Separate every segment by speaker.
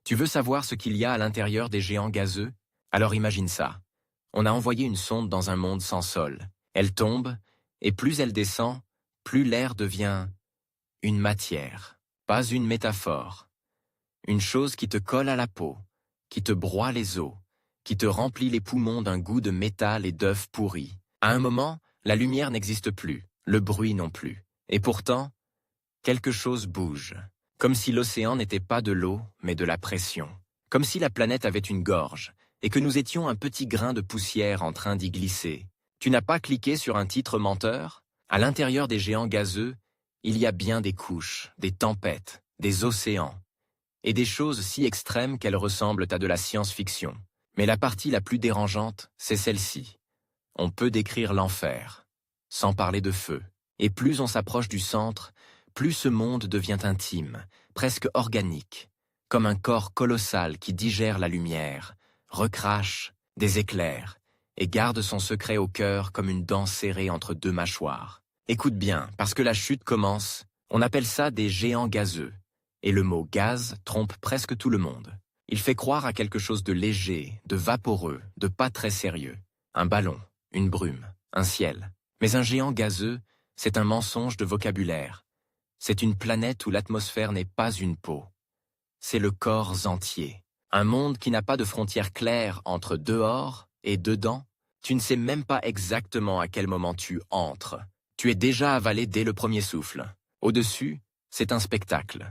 Speaker 1: Tu veux savoir ce qu'il y a à l'intérieur des géants gazeux? Alors imagine ça. On a envoyé une sonde dans un monde sans sol. Elle tombe, et plus elle descend, plus l'air devient une matière, pas une métaphore. Une chose qui te colle à la peau, qui te broie les os, qui te remplit les poumons d'un goût de métal et d'œufs pourris. À un moment, la lumière n'existe plus, le bruit non plus. Et pourtant, quelque chose bouge. Comme si l'océan n'était pas de l'eau, mais de la pression. Comme si la planète avait une gorge, et que nous étions un petit grain de poussière en train d'y glisser. Tu n'as pas cliqué sur un titre menteur? À l'intérieur des géants gazeux, il y a bien des couches, des tempêtes, des océans, et des choses si extrêmes qu'elles ressemblent à de la science-fiction. Mais la partie la plus dérangeante, c'est celle-ci. On peut décrire l'enfer, sans parler de feu. Et plus on s'approche du centre, plus ce monde devient intime, presque organique, comme un corps colossal qui digère la lumière, recrache des éclairs, et garde son secret au cœur comme une dent serrée entre deux mâchoires. Écoute bien, parce que la chute commence, on appelle ça des géants gazeux, et le mot gaz trompe presque tout le monde. Il fait croire à quelque chose de léger, de vaporeux, de pas très sérieux. Un ballon, une brume, un ciel. Mais un géant gazeux, c'est un mensonge de vocabulaire. C'est une planète où l'atmosphère n'est pas une peau. C'est le corps entier. Un monde qui n'a pas de frontières claires entre dehors et dedans. Tu ne sais même pas exactement à quel moment tu entres. Tu es déjà avalé dès le premier souffle. Au-dessus, c'est un spectacle.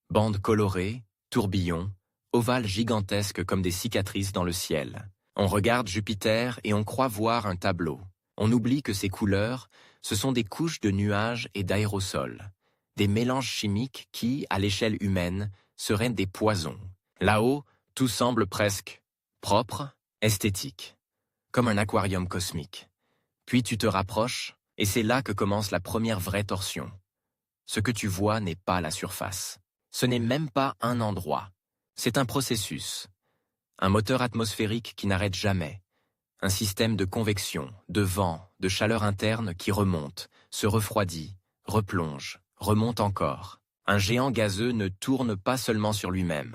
Speaker 1: Bandes colorées, tourbillons, ovales gigantesques comme des cicatrices dans le ciel. On regarde Jupiter et on croit voir un tableau. On oublie que ces couleurs, ce sont des couches de nuages et d'aérosols. Des mélanges chimiques qui, à l'échelle humaine, seraient des poisons. Là-haut, tout semble presque propre, esthétique, comme un aquarium cosmique. Puis tu te rapproches, et c'est là que commence la première vraie torsion. Ce que tu vois n'est pas la surface. Ce n'est même pas un endroit. C'est un processus. Un moteur atmosphérique qui n'arrête jamais. Un système de convection, de vent, de chaleur interne qui remonte, se refroidit, replonge, remonte encore. Un géant gazeux ne tourne pas seulement sur lui-même.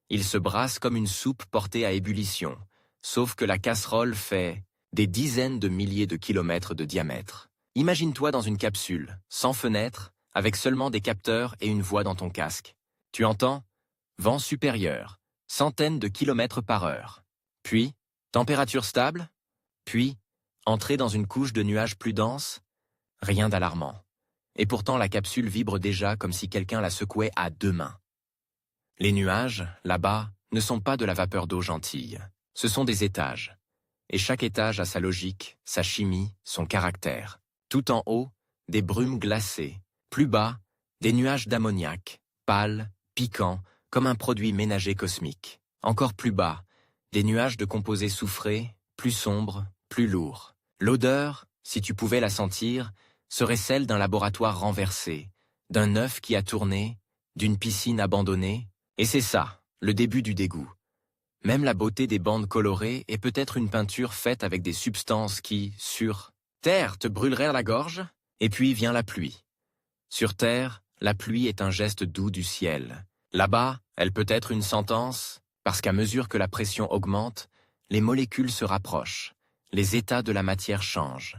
Speaker 1: Il se brasse comme une soupe portée à ébullition, sauf que la casserole fait des dizaines de milliers de kilomètres de diamètre. Imagine-toi dans une capsule, sans fenêtre, avec seulement des capteurs et une voix dans ton casque. Tu entends? Vent supérieur, centaines de kilomètres par heure. Puis, température stable? Puis, entrée dans une couche de nuages plus dense? Rien d'alarmant. Et pourtant la capsule vibre déjà comme si quelqu'un la secouait à deux mains. Les nuages, là-bas, ne sont pas de la vapeur d'eau gentille. Ce sont des étages. Et chaque étage a sa logique, sa chimie, son caractère. Tout en haut, des brumes glacées. Plus bas, des nuages d'ammoniac, pâles, piquants, comme un produit ménager cosmique. Encore plus bas, des nuages de composés soufrés, plus sombres, plus lourds. L'odeur, si tu pouvais la sentir, serait celle d'un laboratoire renversé, d'un œuf qui a tourné, d'une piscine abandonnée. Et c'est ça, le début du dégoût. Même la beauté des bandes colorées est peut-être une peinture faite avec des substances qui, sur Terre, te brûleraient la gorge. Et puis vient la pluie. Sur Terre, la pluie est un geste doux du ciel. Là-bas, elle peut être une sentence, parce qu'à mesure que la pression augmente, les molécules se rapprochent, les états de la matière changent,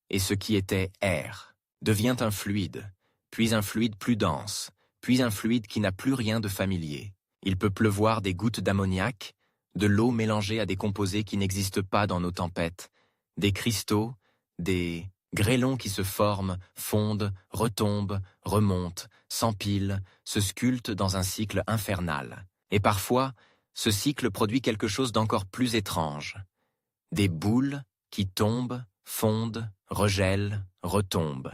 Speaker 1: et ce qui était air devient un fluide, puis un fluide plus dense, puis un fluide qui n'a plus rien de familier. Il peut pleuvoir des gouttes d'ammoniac, de l'eau mélangée à des composés qui n'existent pas dans nos tempêtes, des cristaux, des grêlons qui se forment, fondent, retombent, remontent, s'empilent, se sculptent dans un cycle infernal. Et parfois, ce cycle produit quelque chose d'encore plus étrange. Des boules qui tombent, fondent, regèlent, retombent.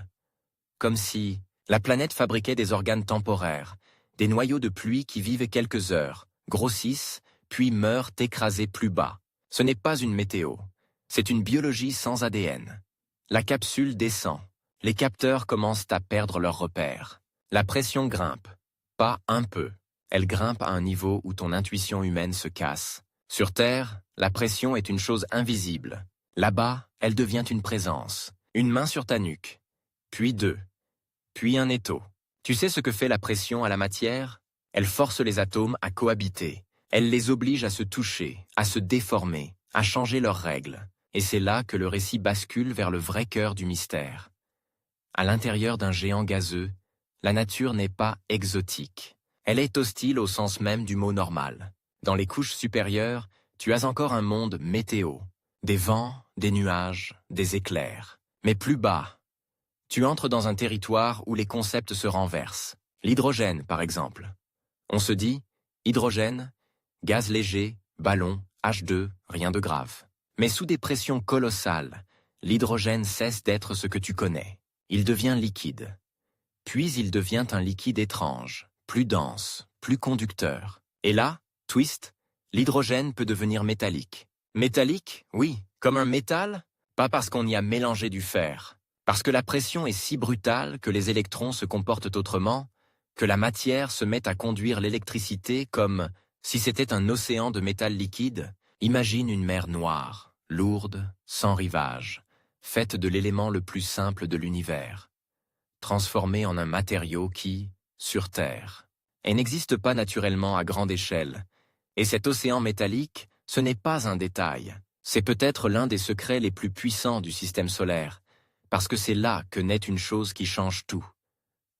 Speaker 1: Comme si la planète fabriquait des organes temporaires, des noyaux de pluie qui vivent quelques heures, grossissent, puis meurent écrasés plus bas. Ce n'est pas une météo, c'est une biologie sans ADN. La capsule descend, les capteurs commencent à perdre leurs repères. La pression grimpe, pas un peu. Elle grimpe à un niveau où ton intuition humaine se casse. Sur Terre, la pression est une chose invisible. Là-bas, elle devient une présence. Une main sur ta nuque, puis deux, puis un étau. Tu sais ce que fait la pression à la matière? Elle force les atomes à cohabiter, Elle les oblige à se toucher, à se déformer, à changer leurs règles. Et c'est là que le récit bascule vers le vrai cœur du mystère. À l'intérieur d'un géant gazeux, la nature n'est pas exotique. Elle est hostile au sens même du mot normal. Dans les couches supérieures, tu as encore un monde météo. Des vents, des nuages, des éclairs. Mais plus bas, tu entres dans un territoire où les concepts se renversent. L'hydrogène, par exemple. On se dit, hydrogène, gaz léger, ballon, H2, rien de grave. Mais sous des pressions colossales, l'hydrogène cesse d'être ce que tu connais. Il devient liquide. Puis il devient un liquide étrange, plus dense, plus conducteur. Et là, twist, l'hydrogène peut devenir métallique. Métallique, oui, comme un métal, pas parce qu'on y a mélangé du fer. Parce que la pression est si brutale que les électrons se comportent autrement, que la matière se met à conduire l'électricité comme si c'était un océan de métal liquide. Imagine une mer noire, lourde, sans rivage, faite de l'élément le plus simple de l'univers, transformée en un matériau qui, sur Terre, n'existe pas naturellement à grande échelle. Et cet océan métallique, ce n'est pas un détail. C'est peut-être l'un des secrets les plus puissants du système solaire, parce que c'est là que naît une chose qui change tout.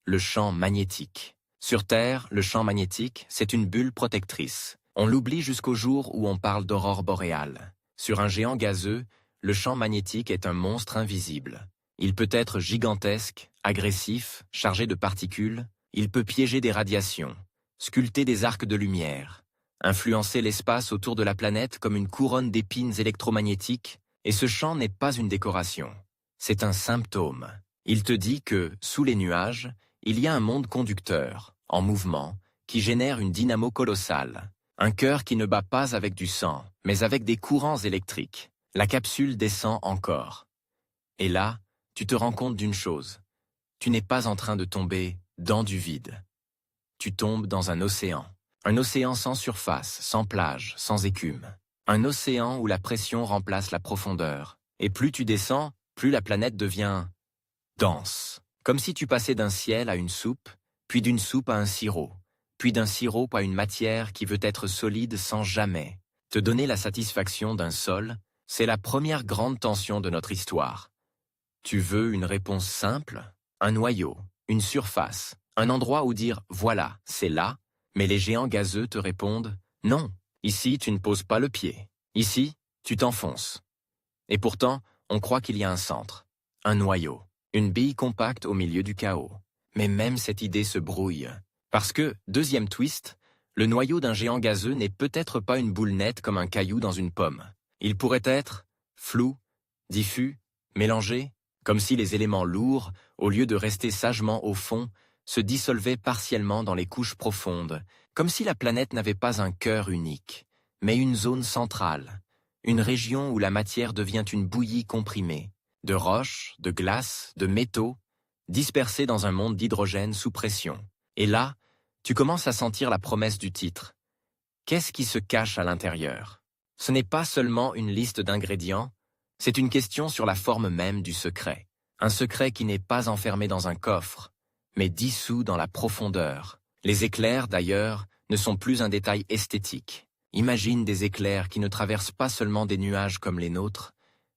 Speaker 1: Le champ magnétique. Sur Terre, le champ magnétique, c'est une bulle protectrice. On l'oublie jusqu'au jour où on parle d'aurore boréale. Sur un géant gazeux, le champ magnétique est un monstre invisible. Il peut être gigantesque, agressif, chargé de particules. Il peut piéger des radiations, sculpter des arcs de lumière, influencer l'espace autour de la planète comme une couronne d'épines électromagnétiques. Et ce champ n'est pas une décoration. C'est un symptôme. Il te dit que, sous les nuages, il y a un monde conducteur, en mouvement, qui génère une dynamo colossale. Un cœur qui ne bat pas avec du sang, mais avec des courants électriques. La capsule descend encore. Et là, tu te rends compte d'une chose. Tu n'es pas en train de tomber dans du vide. Tu tombes dans un océan. Un océan sans surface, sans plage, sans écume. Un océan où la pression remplace la profondeur. Et plus tu descends, plus la planète devient dense. Comme si tu passais d'un ciel à une soupe, puis d'une soupe à un sirop, puis d'un sirop à une matière qui veut être solide sans jamais te donner la satisfaction d'un sol. C'est la première grande tension de notre histoire. Tu veux une réponse simple, un noyau, une surface, un endroit où dire « voilà, c'est là », mais les géants gazeux te répondent « non, ici tu ne poses pas le pied, ici tu t'enfonces ». Et pourtant, on croit qu'il y a un centre, un noyau, une bille compacte au milieu du chaos. Mais même cette idée se brouille. Parce que, deuxième twist, le noyau d'un géant gazeux n'est peut-être pas une boule nette comme un caillou dans une pomme. Il pourrait être flou, diffus, mélangé, comme si les éléments lourds, au lieu de rester sagement au fond, se dissolvaient partiellement dans les couches profondes, comme si la planète n'avait pas un cœur unique, mais une zone centrale, une région où la matière devient une bouillie comprimée, de roches, de glace, de métaux, dispersés dans un monde d'hydrogène sous pression. Et là, tu commences à sentir la promesse du titre. Qu'est-ce qui se cache à l'intérieur? Ce n'est pas seulement une liste d'ingrédients, c'est une question sur la forme même du secret. Un secret qui n'est pas enfermé dans un coffre, mais dissous dans la profondeur. Les éclairs, d'ailleurs, ne sont plus un détail esthétique. Imagine des éclairs qui ne traversent pas seulement des nuages comme les nôtres,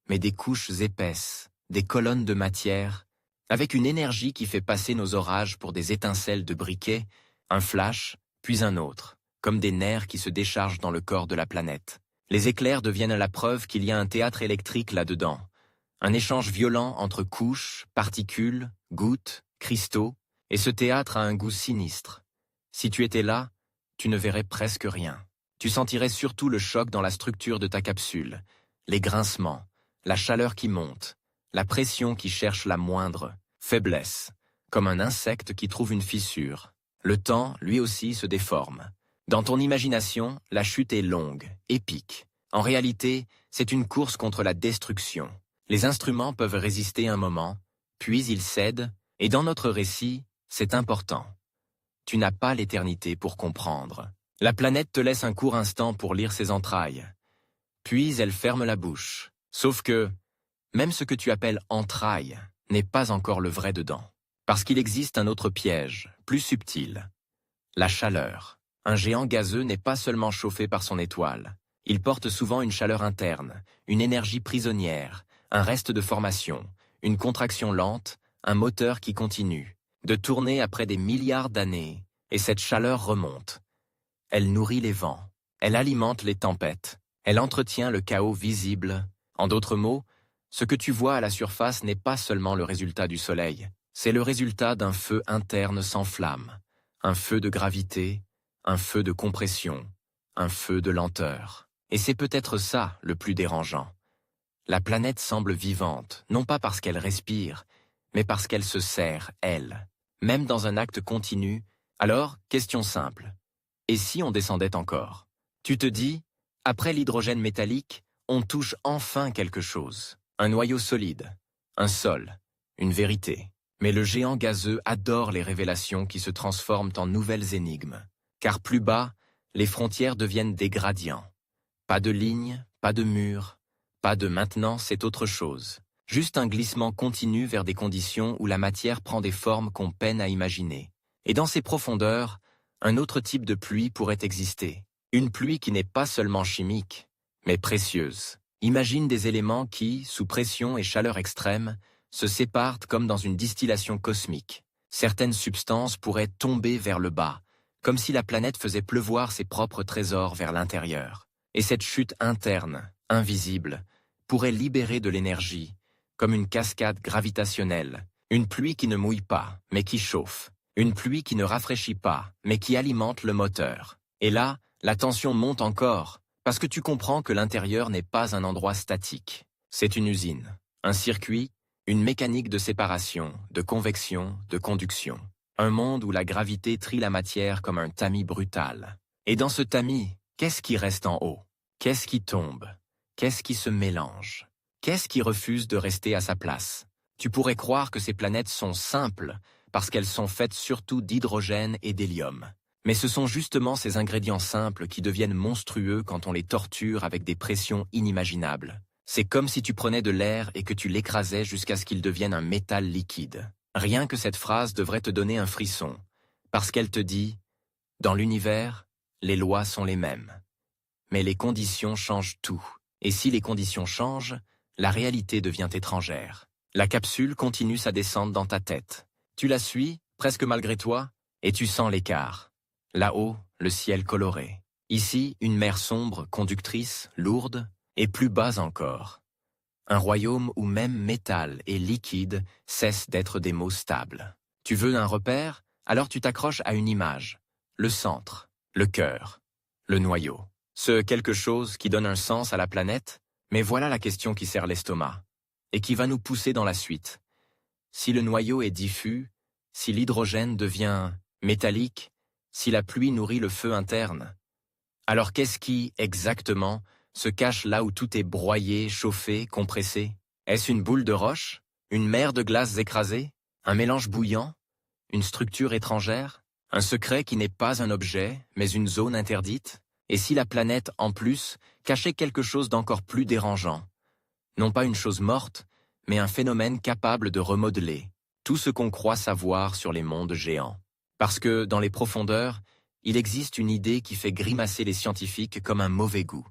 Speaker 1: mais des couches épaisses, des colonnes de matière, avec une énergie qui fait passer nos orages pour des étincelles de briquet, un flash, puis un autre, comme des nerfs qui se déchargent dans le corps de la planète. Les éclairs deviennent la preuve qu'il y a un théâtre électrique là-dedans, un échange violent entre couches, particules, gouttes, cristaux, et ce théâtre a un goût sinistre. Si tu étais là, tu ne verrais presque rien. Tu sentirais surtout le choc dans la structure de ta capsule, les grincements, la chaleur qui monte, la pression qui cherche la moindre faiblesse, comme un insecte qui trouve une fissure. Le temps, lui aussi, se déforme. Dans ton imagination, la chute est longue, épique. En réalité, c'est une course contre la destruction. Les instruments peuvent résister un moment, puis ils cèdent, et dans notre récit, c'est important. Tu n'as pas l'éternité pour comprendre. La planète te laisse un court instant pour lire ses entrailles. Puis elle ferme la bouche. Sauf que, même ce que tu appelles entrailles n'est pas encore le vrai dedans. Parce qu'il existe un autre piège, plus subtil. La chaleur. Un géant gazeux n'est pas seulement chauffé par son étoile. Il porte souvent une chaleur interne, une énergie prisonnière, un reste de formation, une contraction lente, un moteur qui continue de tourner après des milliards d'années, et cette chaleur remonte. Elle nourrit les vents, elle alimente les tempêtes, elle entretient le chaos visible. En d'autres mots, ce que tu vois à la surface n'est pas seulement le résultat du soleil, c'est le résultat d'un feu interne sans flamme, un feu de gravité, un feu de compression, un feu de lenteur. Et c'est peut-être ça le plus dérangeant. La planète semble vivante, non pas parce qu'elle respire, mais parce qu'elle se serre, elle, même dans un acte continu. Alors, question simple. Et si on descendait encore? Tu te dis, après l'hydrogène métallique, on touche enfin quelque chose. Un noyau solide, un sol, une vérité. Mais le géant gazeux adore les révélations qui se transforment en nouvelles énigmes. Car plus bas, les frontières deviennent des gradients. Pas de ligne, pas de mur, pas de maintenant c'est autre chose. Juste un glissement continu vers des conditions où la matière prend des formes qu'on peine à imaginer. Et dans ces profondeurs, un autre type de pluie pourrait exister. Une pluie qui n'est pas seulement chimique, mais précieuse. Imagine des éléments qui, sous pression et chaleur extrême, se séparent comme dans une distillation cosmique. Certaines substances pourraient tomber vers le bas, comme si la planète faisait pleuvoir ses propres trésors vers l'intérieur. Et cette chute interne, invisible, pourrait libérer de l'énergie, comme une cascade gravitationnelle, une pluie qui ne mouille pas, mais qui chauffe, une pluie qui ne rafraîchit pas, mais qui alimente le moteur. Et là, la tension monte encore, parce que tu comprends que l'intérieur n'est pas un endroit statique. C'est une usine, un circuit, une mécanique de séparation, de convection, de conduction. Un monde où la gravité trie la matière comme un tamis brutal. Et dans ce tamis, qu'est-ce qui reste en haut? Qu'est-ce qui tombe? Qu'est-ce qui se mélange? Qu'est-ce qui refuse de rester à sa place? Tu pourrais croire que ces planètes sont simples, parce qu'elles sont faites surtout d'hydrogène et d'hélium. Mais ce sont justement ces ingrédients simples qui deviennent monstrueux quand on les torture avec des pressions inimaginables. C'est comme si tu prenais de l'air et que tu l'écrasais jusqu'à ce qu'il devienne un métal liquide. Rien que cette phrase devrait te donner un frisson, parce qu'elle te dit « Dans l'univers, les lois sont les mêmes. Mais les conditions changent tout. Et si les conditions changent, la réalité devient étrangère. » La capsule continue sa descente dans ta tête. Tu la suis, presque malgré toi, et tu sens l'écart. Là-haut, le ciel coloré. Ici, une mer sombre, conductrice, lourde, et plus bas encore. Un royaume où même métal et liquide cessent d'être des mots stables. Tu veux un repère? Alors tu t'accroches à une image. Le centre, le cœur, le noyau. Ce quelque chose qui donne un sens à la planète, mais voilà la question qui serre l'estomac, et qui va nous pousser dans la suite. Si le noyau est diffus, si l'hydrogène devient métallique, si la pluie nourrit le feu interne, alors qu'est-ce qui, exactement, se cache là où tout est broyé, chauffé, compressé? Est-ce une boule de roche? Une mer de glace écrasée? Un mélange bouillant? Une structure étrangère? Un secret qui n'est pas un objet, mais une zone interdite? Et si la planète, en plus, cachait quelque chose d'encore plus dérangeant? Non pas une chose morte, mais un phénomène capable de remodeler tout ce qu'on croit savoir sur les mondes géants. Parce que, dans les profondeurs, il existe une idée qui fait grimacer les scientifiques comme un mauvais goût.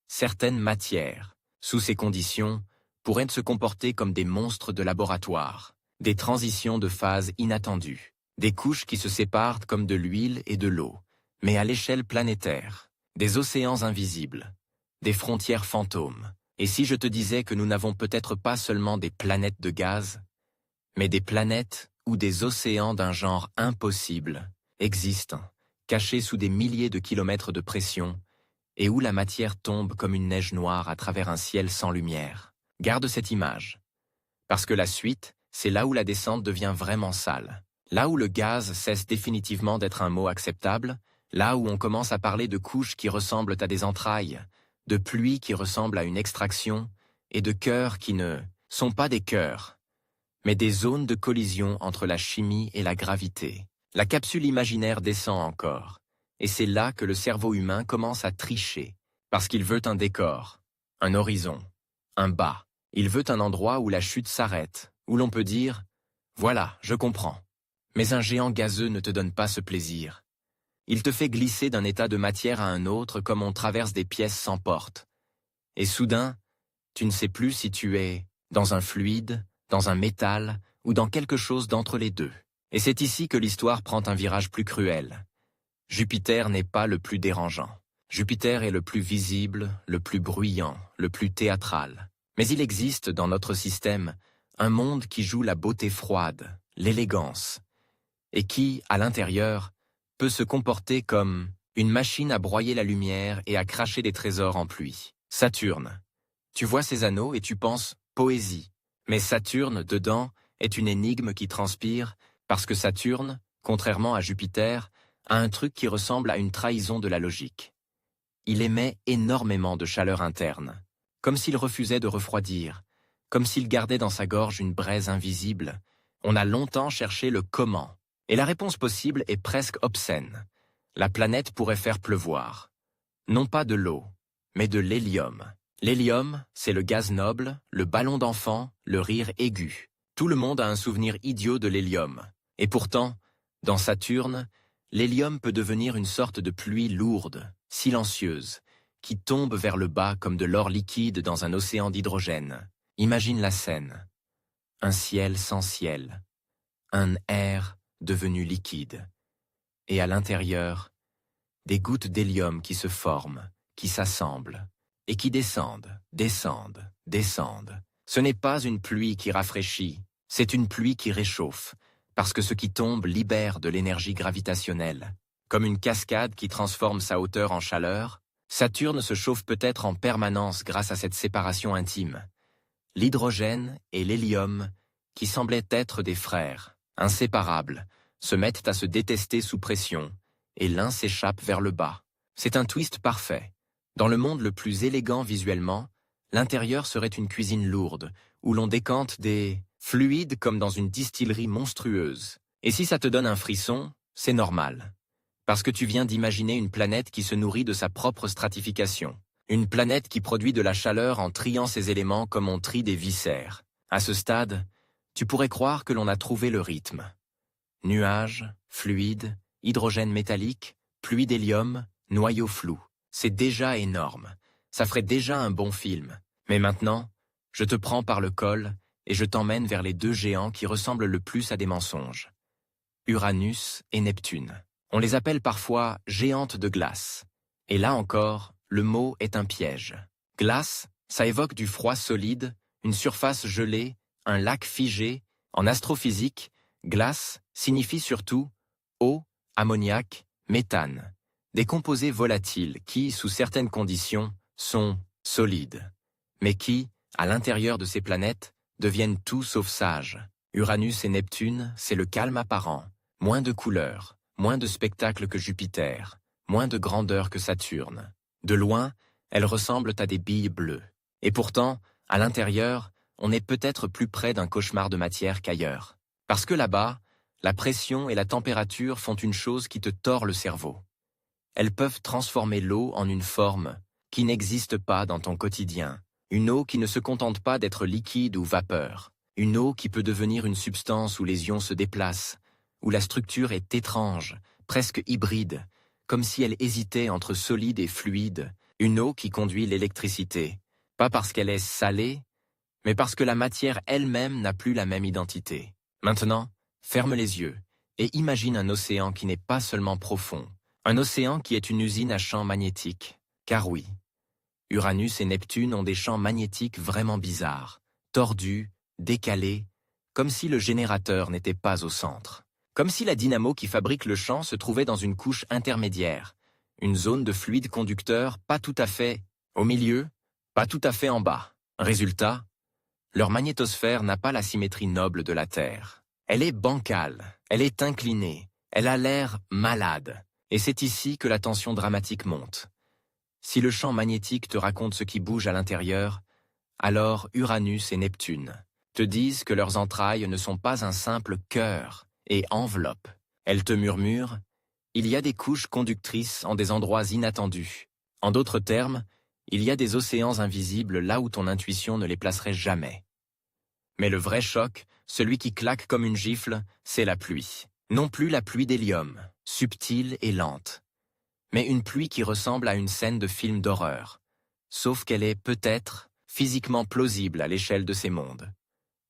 Speaker 1: Certaines matières, sous ces conditions, pourraient se comporter comme des monstres de laboratoire, des transitions de phase inattendues, des couches qui se séparent comme de l'huile et de l'eau, mais à l'échelle planétaire, des océans invisibles, des frontières fantômes. Et si je te disais que nous n'avons peut-être pas seulement des planètes de gaz, mais des planètes ou des océans d'un genre impossible, existent, cachés sous des milliers de kilomètres de pression, et où la matière tombe comme une neige noire à travers un ciel sans lumière. Garde cette image. Parce que la suite, c'est là où la descente devient vraiment sale. Là où le gaz cesse définitivement d'être un mot acceptable, là où on commence à parler de couches qui ressemblent à des entrailles, de pluie qui ressemble à une extraction, et de cœurs qui ne sont pas des cœurs, mais des zones de collision entre la chimie et la gravité. La capsule imaginaire descend encore, et c'est là que le cerveau humain commence à tricher, parce qu'il veut un décor, un horizon, un bas. Il veut un endroit où la chute s'arrête, où l'on peut dire « Voilà, je comprends ». Mais un géant gazeux ne te donne pas ce plaisir. Il te fait glisser d'un état de matière à un autre comme on traverse des pièces sans porte. Et soudain, tu ne sais plus si tu es dans un fluide, dans un métal ou dans quelque chose d'entre les deux. Et c'est ici que l'histoire prend un virage plus cruel. Jupiter n'est pas le plus dérangeant. Jupiter est le plus visible, le plus bruyant, le plus théâtral. Mais il existe dans notre système un monde qui joue la beauté froide, l'élégance, et qui, à l'intérieur, peut se comporter comme une machine à broyer la lumière et à cracher des trésors en pluie. Saturne. Tu vois ses anneaux et tu penses poésie. Mais Saturne, dedans, est une énigme qui transpire parce que Saturne, contrairement à Jupiter, a un truc qui ressemble à une trahison de la logique. Il émet énormément de chaleur interne, comme s'il refusait de refroidir, comme s'il gardait dans sa gorge une braise invisible. On a longtemps cherché le comment, et la réponse possible est presque obscène. La planète pourrait faire pleuvoir. Non pas de l'eau, mais de l'hélium. L'hélium, c'est le gaz noble, le ballon d'enfant, le rire aigu. Tout le monde a un souvenir idiot de l'hélium. Et pourtant, dans Saturne, l'hélium peut devenir une sorte de pluie lourde, silencieuse, qui tombe vers le bas comme de l'or liquide dans un océan d'hydrogène. Imagine la scène. Un ciel sans ciel. Un air devenu liquide. Et à l'intérieur, des gouttes d'hélium qui se forment, qui s'assemblent, et qui descendent, descendent, descendent. Ce n'est pas une pluie qui rafraîchit, c'est une pluie qui réchauffe, parce que ce qui tombe libère de l'énergie gravitationnelle. Comme une cascade qui transforme sa hauteur en chaleur, Saturne se chauffe peut-être en permanence grâce à cette séparation intime. L'hydrogène et l'hélium, qui semblaient être des frères, inséparables, se mettent à se détester sous pression, et l'un s'échappe vers le bas. C'est un twist parfait. Dans le monde le plus élégant visuellement, l'intérieur serait une cuisine lourde, où l'on décante des fluides comme dans une distillerie monstrueuse. Et si ça te donne un frisson, c'est normal. Parce que tu viens d'imaginer une planète qui se nourrit de sa propre stratification. Une planète qui produit de la chaleur en triant ses éléments comme on trie des viscères. À ce stade, tu pourrais croire que l'on a trouvé le rythme. Nuages, fluides, hydrogène métallique, pluie d'hélium, noyau flou. C'est déjà énorme. Ça ferait déjà un bon film. Mais maintenant, je te prends par le col et je t'emmène vers les deux géants qui ressemblent le plus à des mensonges. Uranus et Neptune. On les appelle parfois géantes de glace. Et là encore, le mot est un piège. Glace, ça évoque du froid solide, une surface gelée, un lac figé. En astrophysique, glace signifie surtout eau, ammoniac, méthane. Des composés volatiles qui, sous certaines conditions, sont solides, mais qui, à l'intérieur de ces planètes, deviennent tout sauf sages. Uranus et Neptune, c'est le calme apparent, moins de couleurs, moins de spectacle que Jupiter, moins de grandeur que Saturne. De loin, elles ressemblent à des billes bleues. Et pourtant, à l'intérieur, on est peut-être plus près d'un cauchemar de matière qu'ailleurs. Parce que là-bas, la pression et la température font une chose qui te tord le cerveau. Elles peuvent transformer l'eau en une forme qui n'existe pas dans ton quotidien. Une eau qui ne se contente pas d'être liquide ou vapeur. Une eau qui peut devenir une substance où les ions se déplacent, où la structure est étrange, presque hybride, comme si elle hésitait entre solide et fluide. Une eau qui conduit l'électricité, pas parce qu'elle est salée, mais parce que la matière elle-même n'a plus la même identité. Maintenant, ferme les yeux et imagine un océan qui n'est pas seulement profond, un océan qui est une usine à champs magnétiques. Car oui, Uranus et Neptune ont des champs magnétiques vraiment bizarres, tordus, décalés, comme si le générateur n'était pas au centre. Comme si la dynamo qui fabrique le champ se trouvait dans une couche intermédiaire, une zone de fluide conducteur pas tout à fait au milieu, pas tout à fait en bas. Résultat, leur magnétosphère n'a pas la symétrie noble de la Terre. Elle est bancale, elle est inclinée, elle a l'air malade. Et c'est ici que la tension dramatique monte. Si le champ magnétique te raconte ce qui bouge à l'intérieur, alors Uranus et Neptune te disent que leurs entrailles ne sont pas un simple cœur et enveloppe. Elles te murmurent, il y a des couches conductrices en des endroits inattendus. En d'autres termes, il y a des océans invisibles là où ton intuition ne les placerait jamais. Mais le vrai choc, celui qui claque comme une gifle, c'est la pluie. Non plus la pluie d'hélium. subtile et lente. Mais une pluie qui ressemble à une scène de film d'horreur. Sauf qu'elle est peut-être physiquement plausible à l'échelle de ces mondes.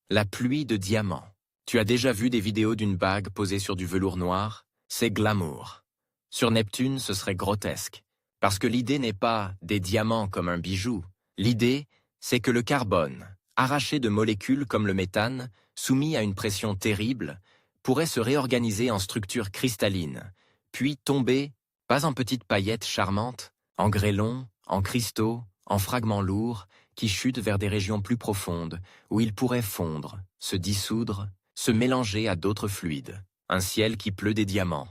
Speaker 1: La pluie de diamants. Tu as déjà vu des vidéos d'une bague posée sur du velours noir? C'est glamour. Sur Neptune, ce serait grotesque. Parce que l'idée n'est pas des diamants comme un bijou. L'idée, c'est que le carbone, arraché de molécules comme le méthane, soumis à une pression terrible, pourrait se réorganiser en structure cristalline, puis tomber, pas en petites paillettes charmantes, en grêlons, en cristaux, en fragments lourds, qui chutent vers des régions plus profondes, où ils pourraient fondre, se dissoudre, se mélanger à d'autres fluides. Un ciel qui pleut des diamants.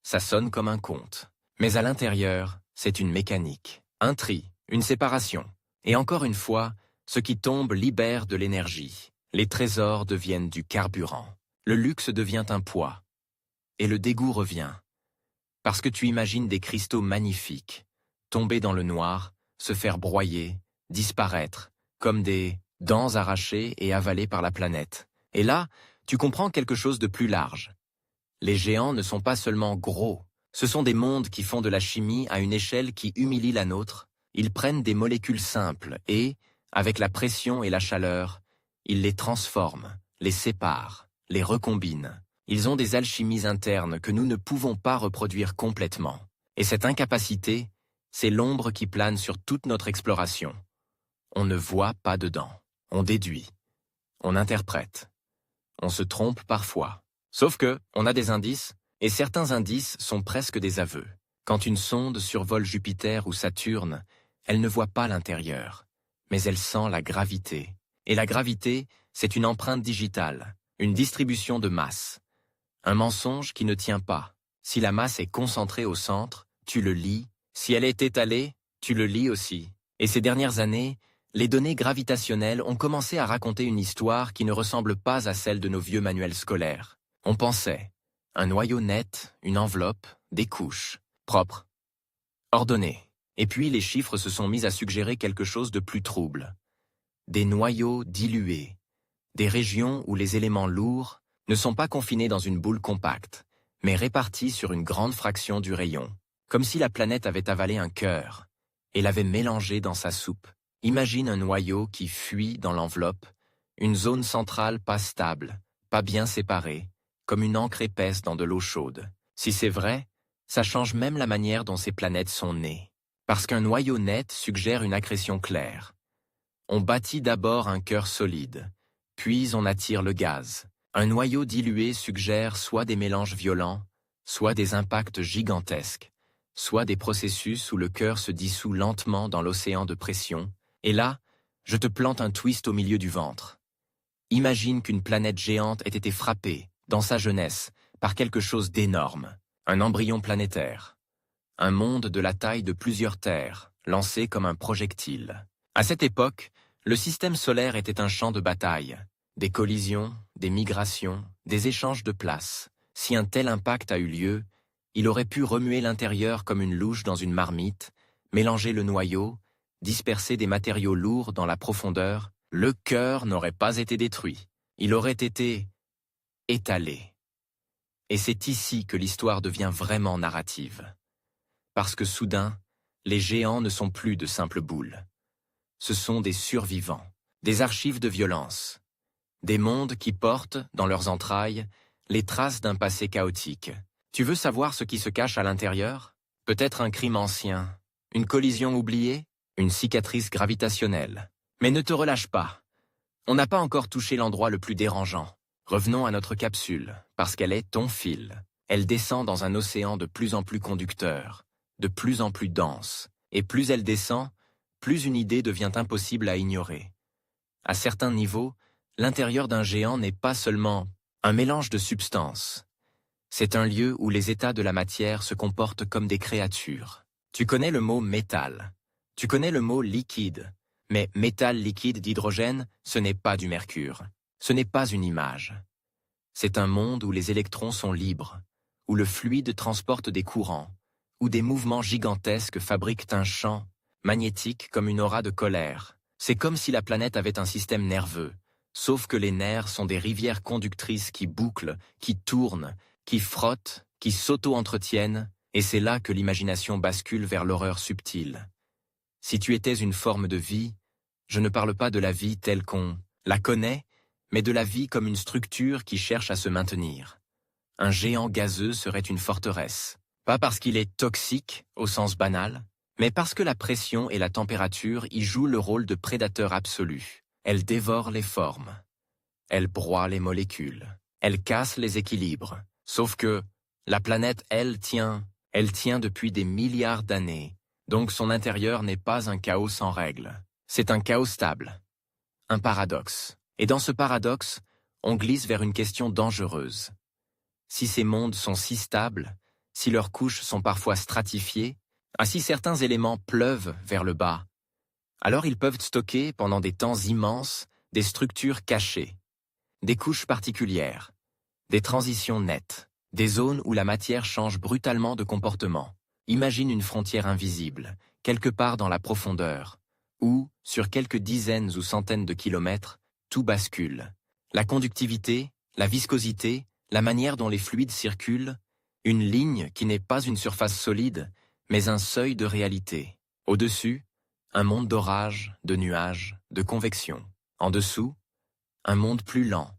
Speaker 1: Ça sonne comme un conte. Mais à l'intérieur, c'est une mécanique, un tri, une séparation. Et encore une fois, ce qui tombe libère de l'énergie. Les trésors deviennent du carburant. Le luxe devient un poids. Et le dégoût revient. Parce que tu imagines des cristaux magnifiques, tomber dans le noir, se faire broyer, disparaître, comme des dents arrachées et avalées par la planète. Et là, tu comprends quelque chose de plus large. Les géants ne sont pas seulement gros, ce sont des mondes qui font de la chimie à une échelle qui humilie la nôtre. Ils prennent des molécules simples et, avec la pression et la chaleur, ils les transforment, les séparent, les recombinent. Ils ont des alchimies internes que nous ne pouvons pas reproduire complètement. Et cette incapacité, c'est l'ombre qui plane sur toute notre exploration. On ne voit pas dedans. On déduit. On interprète. On se trompe parfois. Sauf que, on a des indices, et certains indices sont presque des aveux. Quand une sonde survole Jupiter ou Saturne, elle ne voit pas l'intérieur, mais elle sent la gravité. Et la gravité, c'est une empreinte digitale, une distribution de masse. Un mensonge qui ne tient pas. Si la masse est concentrée au centre, tu le lis. Si elle est étalée, tu le lis aussi. Et ces dernières années, les données gravitationnelles ont commencé à raconter une histoire qui ne ressemble pas à celle de nos vieux manuels scolaires. On pensait, un noyau net, une enveloppe, des couches, propres, ordonnées. Et puis les chiffres se sont mis à suggérer quelque chose de plus trouble. Des noyaux dilués, des régions où les éléments lourds ne sont pas confinés dans une boule compacte, mais répartis sur une grande fraction du rayon, comme si la planète avait avalé un cœur et l'avait mélangé dans sa soupe. Imagine un noyau qui fuit dans l'enveloppe, une zone centrale pas stable, pas bien séparée, comme une encre épaisse dans de l'eau chaude. Si c'est vrai, ça change même la manière dont ces planètes sont nées. Parce qu'un noyau net suggère une accrétion claire. On bâtit d'abord un cœur solide, puis on attire le gaz. Un noyau dilué suggère soit des mélanges violents, soit des impacts gigantesques, soit des processus où le cœur se dissout lentement dans l'océan de pression. Et là, je te plante un twist au milieu du ventre. Imagine qu'une planète géante ait été frappée, dans sa jeunesse, par quelque chose d'énorme, un embryon planétaire. Un monde de la taille de plusieurs terres, lancé comme un projectile. À cette époque, le système solaire était un champ de bataille. Des collisions, des migrations, des échanges de places. Si un tel impact a eu lieu, il aurait pu remuer l'intérieur comme une louche dans une marmite, mélanger le noyau, disperser des matériaux lourds dans la profondeur. Le cœur n'aurait pas été détruit. Il aurait été étalé. Et c'est ici que l'histoire devient vraiment narrative. Parce que soudain, les géants ne sont plus de simples boules. Ce sont des survivants, des archives de violence, des mondes qui portent, dans leurs entrailles, les traces d'un passé chaotique. Tu veux savoir ce qui se cache à l'intérieur? Peut-être un crime ancien, une collision oubliée, une cicatrice gravitationnelle. Mais ne te relâche pas. On n'a pas encore touché l'endroit le plus dérangeant. Revenons à notre capsule, parce qu'elle est ton fil. Elle descend dans un océan de plus en plus conducteur, de plus en plus dense. Et plus elle descend, plus une idée devient impossible à ignorer. À certains niveaux, l'intérieur d'un géant n'est pas seulement un mélange de substances. C'est un lieu où les états de la matière se comportent comme des créatures. Tu connais le mot métal. Tu connais le mot liquide. Mais métal liquide d'hydrogène, ce n'est pas du mercure. Ce n'est pas une image. C'est un monde où les électrons sont libres, où le fluide transporte des courants, où des mouvements gigantesques fabriquent un champ magnétique comme une aura de colère. C'est comme si la planète avait un système nerveux, sauf que les nerfs sont des rivières conductrices qui bouclent, qui tournent, qui frottent, qui s'auto-entretiennent, et c'est là que l'imagination bascule vers l'horreur subtile. Si tu étais une forme de vie, je ne parle pas de la vie telle qu'on la connaît, mais de la vie comme une structure qui cherche à se maintenir. Un géant gazeux serait une forteresse, pas parce qu'il est toxique au sens banal, mais parce que la pression et la température y jouent le rôle de prédateur absolu. Elle dévore les formes. Elle broie les molécules. Elle casse les équilibres. Sauf que la planète, elle tient depuis des milliards d'années. Donc son intérieur n'est pas un chaos sans règles. C'est un chaos stable. Un paradoxe. Et dans ce paradoxe, on glisse vers une question dangereuse. Si ces mondes sont si stables, si leurs couches sont parfois stratifiées, si certains éléments pleuvent vers le bas, alors ils peuvent stocker pendant des temps immenses des structures cachées, des couches particulières, des transitions nettes, des zones où la matière change brutalement de comportement. Imagine une frontière invisible, quelque part dans la profondeur, où, sur quelques dizaines ou centaines de kilomètres, tout bascule. La conductivité, la viscosité, la manière dont les fluides circulent, une ligne qui n'est pas une surface solide, mais un seuil de réalité. Au-dessus, un monde d'orage, de nuages, de convection. En dessous, un monde plus lent,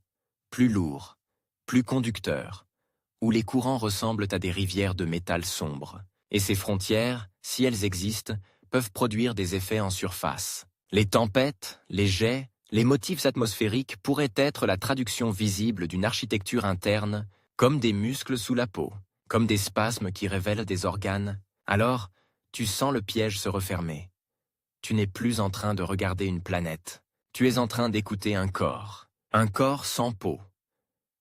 Speaker 1: plus lourd, plus conducteur, où les courants ressemblent à des rivières de métal sombre. Et ces frontières, si elles existent, peuvent produire des effets en surface. Les tempêtes, les jets, les motifs atmosphériques pourraient être la traduction visible d'une architecture interne, comme des muscles sous la peau, comme des spasmes qui révèlent des organes. Alors, tu sens le piège se refermer. Tu n'es plus en train de regarder une planète. Tu es en train d'écouter un corps sans peau.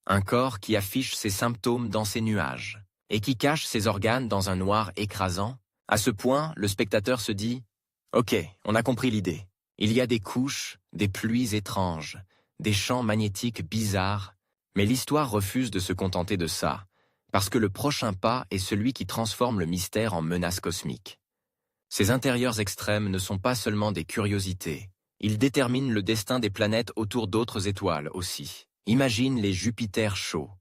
Speaker 1: Un corps qui affiche ses symptômes dans ses nuages, et qui cache ses organes dans un noir écrasant. À ce point, le spectateur se dit « Ok, on a compris l'idée. Il y a des couches, des pluies étranges, des champs magnétiques bizarres, mais l'histoire refuse de se contenter de ça, parce que le prochain pas est celui qui transforme le mystère en menace cosmique. Ces intérieurs extrêmes ne sont pas seulement des curiosités, ils déterminent le destin des planètes autour d'autres étoiles aussi. Imagine les Jupiters chauds,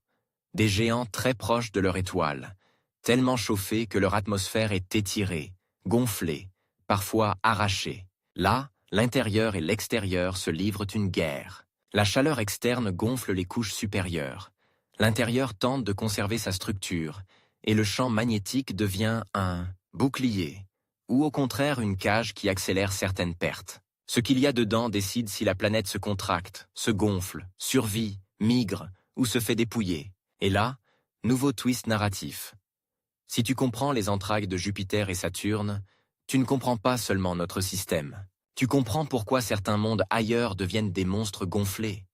Speaker 1: des géants très proches de leur étoile, tellement chauffés que leur atmosphère est étirée, gonflée, parfois arrachée. Là, l'intérieur et l'extérieur se livrent une guerre. La chaleur externe gonfle les couches supérieures. L'intérieur tente de conserver sa structure, et le champ magnétique devient un bouclier, ou au contraire une cage qui accélère certaines pertes. Ce qu'il y a dedans décide si la planète se contracte, se gonfle, survit, migre ou se fait dépouiller. Et là, nouveau twist narratif. Si tu comprends les entrailles de Jupiter et Saturne, tu ne comprends pas seulement notre système. Tu comprends pourquoi certains mondes ailleurs deviennent des monstres gonflés,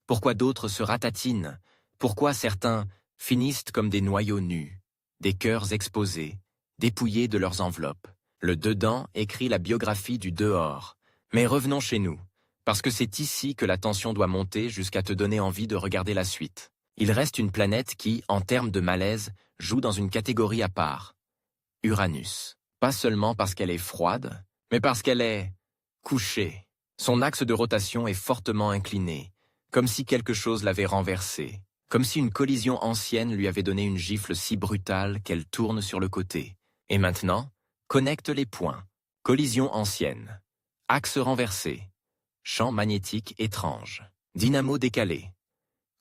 Speaker 1: pourquoi d'autres se ratatinent, pourquoi certains finissent comme des noyaux nus, des cœurs exposés, dépouillés de leurs enveloppes. Le dedans écrit la biographie du dehors. Mais revenons chez nous, parce que c'est ici que la tension doit monter jusqu'à te donner envie de regarder la suite. Il reste une planète qui, en termes de malaise, joue dans une catégorie à part. Uranus. Pas seulement parce qu'elle est froide, mais parce qu'elle est couchée. Son axe de rotation est fortement incliné, comme si quelque chose l'avait renversée, comme si une collision ancienne lui avait donné une gifle si brutale qu'elle tourne sur le côté. Et maintenant, connecte les points. Collision ancienne. Axe renversé. Champ magnétique étrange. Dynamo décalé.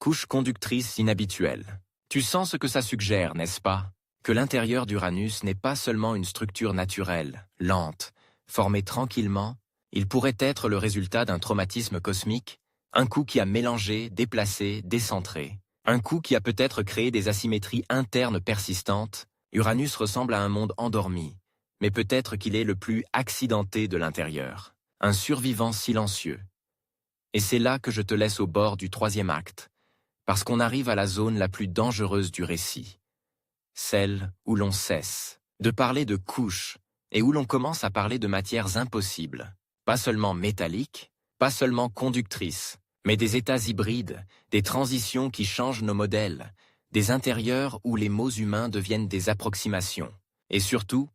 Speaker 1: Couche conductrice inhabituelle. Tu sens ce que ça suggère, n'est-ce pas? Que l'intérieur d'Uranus n'est pas seulement une structure naturelle, lente, formée tranquillement, il pourrait être le résultat d'un traumatisme cosmique, un coup qui a mélangé, déplacé, décentré, un coup qui a peut-être créé des asymétries internes persistantes. Uranus ressemble à un monde endormi, mais peut-être qu'il est le plus accidenté de l'intérieur, un survivant silencieux. Et c'est là que je te laisse au bord du troisième acte, parce qu'on arrive à la zone la plus dangereuse du récit, celle où l'on cesse de parler de couches et où l'on commence à parler de matières impossibles, pas seulement métalliques, pas seulement conductrices, mais des états hybrides, des transitions qui changent nos modèles, des intérieurs où les mots humains deviennent des approximations. Et surtout,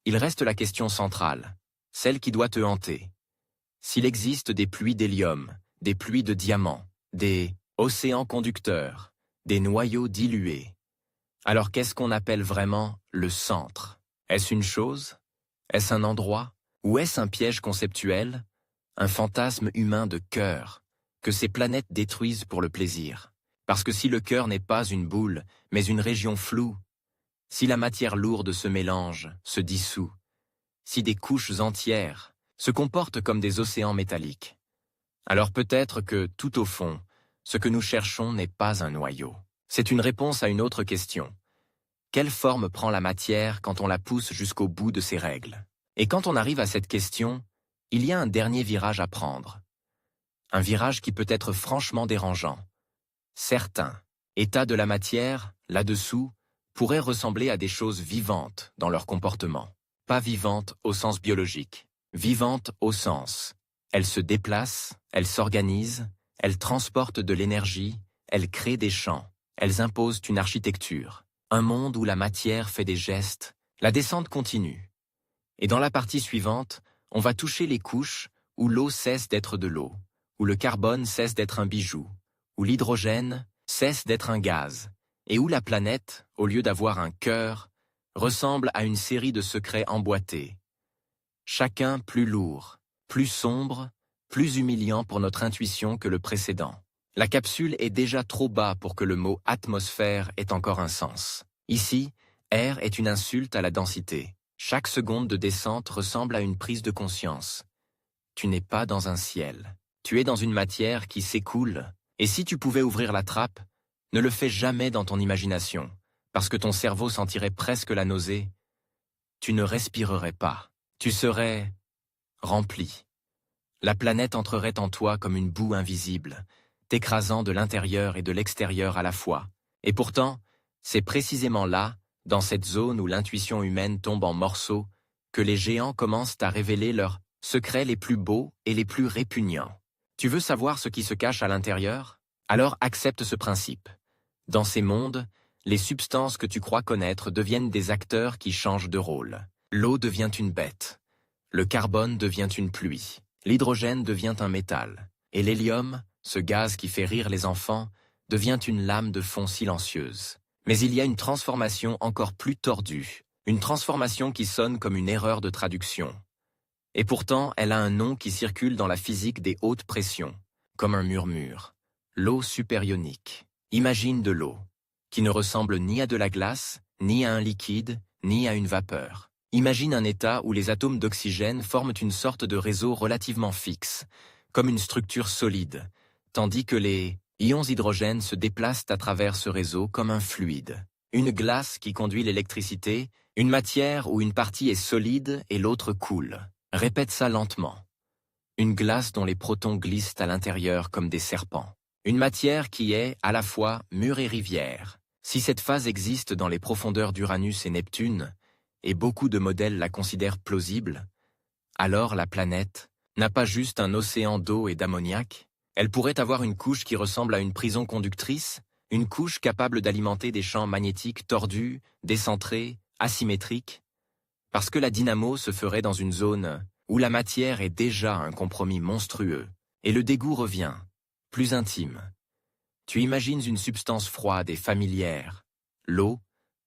Speaker 1: il reste la question centrale, celle qui doit te hanter. S'il existe des pluies d'hélium, des pluies de diamants, des océans conducteurs, des noyaux dilués, Alors qu'est-ce qu'on appelle vraiment le centre? Est-ce une chose? Est-ce un endroit? Ou est-ce un piège conceptuel? Un fantasme humain de cœur, que ces planètes détruisent pour le plaisir? Parce que si le cœur n'est pas une boule, mais une région floue, si la matière lourde se mélange, se dissout, si des couches entières se comportent comme des océans métalliques, alors peut-être que, tout au fond, ce que nous cherchons n'est pas un noyau. C'est une réponse à une autre question. Quelle forme prend la matière quand on la pousse jusqu'au bout de ses règles? Et quand on arrive à cette question, il y a un dernier virage à prendre. Un virage qui peut être franchement dérangeant. Certains états de la matière, là-dessous, pourraient ressembler à des choses vivantes dans leur comportement. Pas vivantes au sens biologique. Vivantes au sens. Elles se déplacent, elles s'organisent, elles transportent de l'énergie, elles créent des champs, elles imposent une architecture. Un monde où la matière fait des gestes, la descente continue. Et dans la partie suivante, on va toucher les couches où l'eau cesse d'être de l'eau, où le carbone cesse d'être un bijou, où l'hydrogène cesse d'être un gaz, et où la planète, au lieu d'avoir un cœur, ressemble à une série de secrets emboîtés. Chacun plus lourd, plus sombre, plus humiliant pour notre intuition que le précédent. La capsule est déjà trop bas pour que le mot « atmosphère » ait encore un sens. Ici, air est une insulte à la densité. Chaque seconde de descente ressemble à une prise de conscience. Tu n'es pas dans un ciel. Tu es dans une matière qui s'écoule. Et si tu pouvais ouvrir la trappe, ne le fais jamais dans ton imagination, parce que ton cerveau sentirait presque la nausée. Tu ne respirerais pas. Tu serais rempli. La planète entrerait en toi comme une boue invisible, t'écrasant de l'intérieur et de l'extérieur à la fois. Et pourtant, c'est précisément là, dans cette zone où l'intuition humaine tombe en morceaux, que les géants commencent à révéler leurs secrets les plus beaux et les plus répugnants. Tu veux savoir ce qui se cache à l'intérieur? Alors accepte ce principe. Dans ces mondes, les substances que tu crois connaître deviennent des acteurs qui changent de rôle. L'eau devient une bête. Le carbone devient une pluie. L'hydrogène devient un métal. Et l'hélium, ce gaz qui fait rire les enfants, devient une lame de fond silencieuse. Mais il y a une transformation encore plus tordue, une transformation qui sonne comme une erreur de traduction. Et pourtant, elle a un nom qui circule dans la physique des hautes pressions, comme un murmure. L'eau supérionique. Imagine de l'eau, qui ne ressemble ni à de la glace, ni à un liquide, ni à une vapeur. Imagine un état où les atomes d'oxygène forment une sorte de réseau relativement fixe, comme une structure solide, tandis que les ions hydrogène se déplacent à travers ce réseau comme un fluide. Une glace qui conduit l'électricité, une matière où une partie est solide et l'autre coule. Répète ça lentement. Une glace dont les protons glissent à l'intérieur comme des serpents. Une matière qui est, à la fois, mur et rivière. Si cette phase existe dans les profondeurs d'Uranus et Neptune, et beaucoup de modèles la considèrent plausible, alors la planète n'a pas juste un océan d'eau et d'ammoniac, elle pourrait avoir une couche qui ressemble à une prison conductrice, une couche capable d'alimenter des champs magnétiques tordus, décentrés, asymétriques, parce que la dynamo se ferait dans une zone où la matière est déjà un compromis monstrueux, et le dégoût revient, plus intime. Tu imagines une substance froide et familière, l'eau,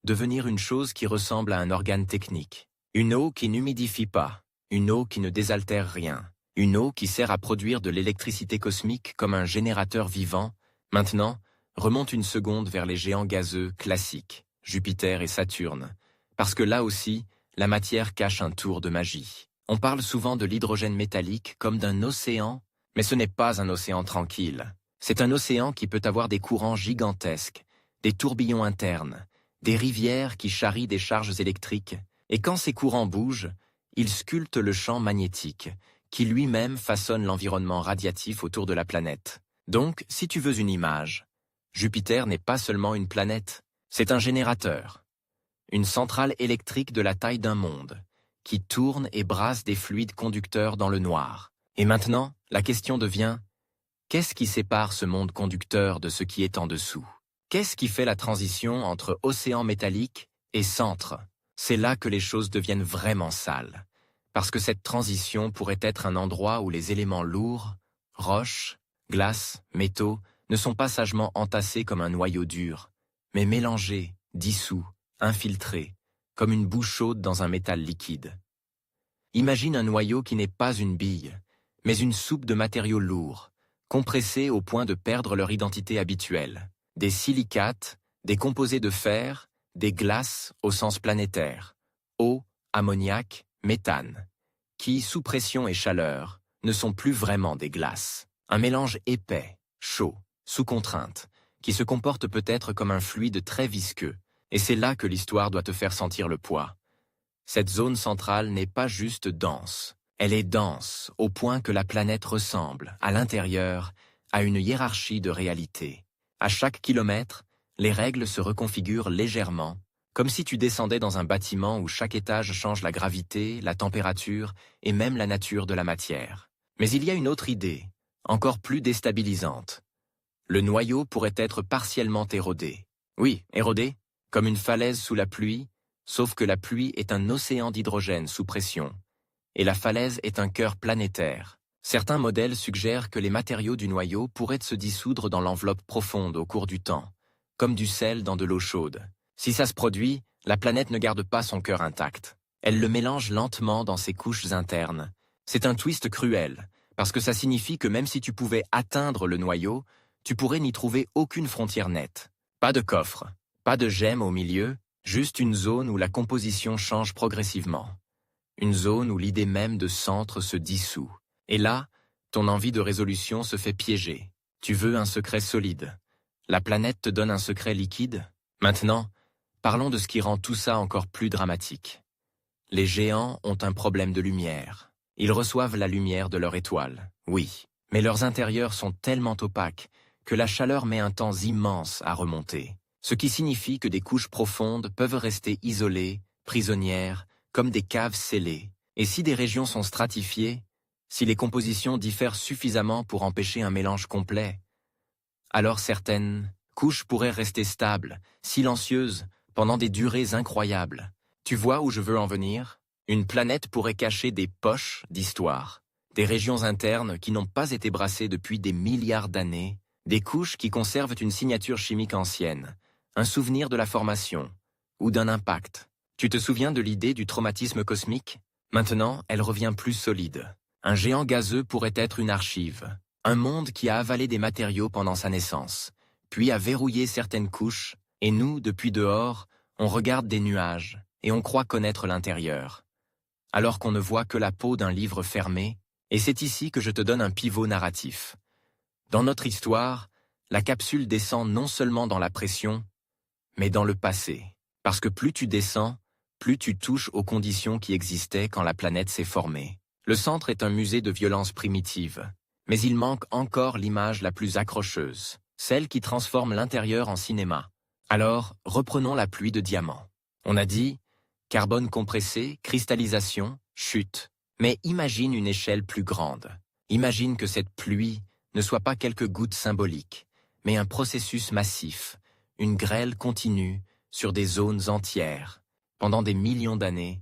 Speaker 1: devenir une chose qui ressemble à un organe technique. Une eau qui n'humidifie pas, une eau qui ne désaltère rien, une eau qui sert à produire de l'électricité cosmique comme un générateur vivant. Maintenant, remonte une seconde vers les géants gazeux classiques, Jupiter et Saturne, parce que là aussi, la matière cache un tour de magie. On parle souvent de l'hydrogène métallique comme d'un océan, mais ce n'est pas un océan tranquille. C'est un océan qui peut avoir des courants gigantesques, des tourbillons internes, des rivières qui charrient des charges électriques, et quand ces courants bougent, ils sculptent le champ magnétique, qui lui-même façonne l'environnement radiatif autour de la planète. Donc, si tu veux une image, Jupiter n'est pas seulement une planète, c'est un générateur. Une centrale électrique de la taille d'un monde, qui tourne et brasse des fluides conducteurs dans le noir. Et maintenant, la question devient, qu'est-ce qui sépare ce monde conducteur de ce qui est en dessous? Qu'est-ce qui fait la transition entre océan métallique et centre? C'est là que les choses deviennent vraiment sales, parce que cette transition pourrait être un endroit où les éléments lourds, roches, glaces, métaux, ne sont pas sagement entassés comme un noyau dur, mais mélangés, dissous, infiltré, comme une boue chaude dans un métal liquide. Imagine un noyau qui n'est pas une bille, mais une soupe de matériaux lourds, compressés au point de perdre leur identité habituelle. Des silicates, des composés de fer, des glaces au sens planétaire, eau, ammoniac, méthane, qui, sous pression et chaleur, ne sont plus vraiment des glaces. Un mélange épais, chaud, sous contrainte, qui se comporte peut-être comme un fluide très visqueux, et c'est là que l'histoire doit te faire sentir le poids. Cette zone centrale n'est pas juste dense, elle est dense au point que la planète ressemble, à l'intérieur, à une hiérarchie de réalité. À chaque kilomètre, les règles se reconfigurent légèrement, comme si tu descendais dans un bâtiment où chaque étage change la gravité, la température et même la nature de la matière. Mais il y a une autre idée, encore plus déstabilisante. Le noyau pourrait être partiellement érodé. Oui, érodé, comme une falaise sous la pluie, sauf que la pluie est un océan d'hydrogène sous pression, et la falaise est un cœur planétaire. Certains modèles suggèrent que les matériaux du noyau pourraient se dissoudre dans l'enveloppe profonde au cours du temps, comme du sel dans de l'eau chaude. Si ça se produit, la planète ne garde pas son cœur intact. Elle le mélange lentement dans ses couches internes. C'est un twist cruel, parce que ça signifie que même si tu pouvais atteindre le noyau, tu pourrais n'y trouver aucune frontière nette. Pas de coffre, pas de gemme au milieu, juste une zone où la composition change progressivement. Une zone où l'idée même de centre se dissout. Et là, ton envie de résolution se fait piéger. Tu veux un secret solide. La planète te donne un secret liquide. Maintenant, parlons de ce qui rend tout ça encore plus dramatique. Les géants ont un problème de lumière. Ils reçoivent la lumière de leur étoile, oui, mais leurs intérieurs sont tellement opaques que la chaleur met un temps immense à remonter. Ce qui signifie que des couches profondes peuvent rester isolées, prisonnières, comme des caves scellées. Et si des régions sont stratifiées, si les compositions diffèrent suffisamment pour empêcher un mélange complet, alors certaines couches pourraient rester stables, silencieuses, pendant des durées incroyables. Tu vois où je veux en venir? Une planète pourrait cacher des poches d'histoire, des régions internes qui n'ont pas été brassées depuis des milliards d'années, des couches qui conservent une signature chimique ancienne, un souvenir de la formation ou d'un impact. Tu te souviens de l'idée du traumatisme cosmique? Maintenant, elle revient plus solide. Un géant gazeux pourrait être une archive, un monde qui a avalé des matériaux pendant sa naissance, puis a verrouillé certaines couches, et nous, depuis dehors, on regarde des nuages, et on croit connaître l'intérieur, alors qu'on ne voit que la peau d'un livre fermé, et c'est ici que je te donne un pivot narratif. Dans notre histoire, la capsule descend non seulement dans la pression, mais dans le passé, parce que plus tu descends, plus tu touches aux conditions qui existaient quand la planète s'est formée. Le centre est un musée de violence primitive, mais il manque encore l'image la plus accrocheuse, celle qui transforme l'intérieur en cinéma. Alors, reprenons la pluie de diamants. On a dit carbone compressé, cristallisation, chute. Mais imagine une échelle plus grande. Imagine que cette pluie ne soit pas quelques gouttes symboliques, mais un processus massif, une grêle continue sur des zones entières, pendant des millions d'années,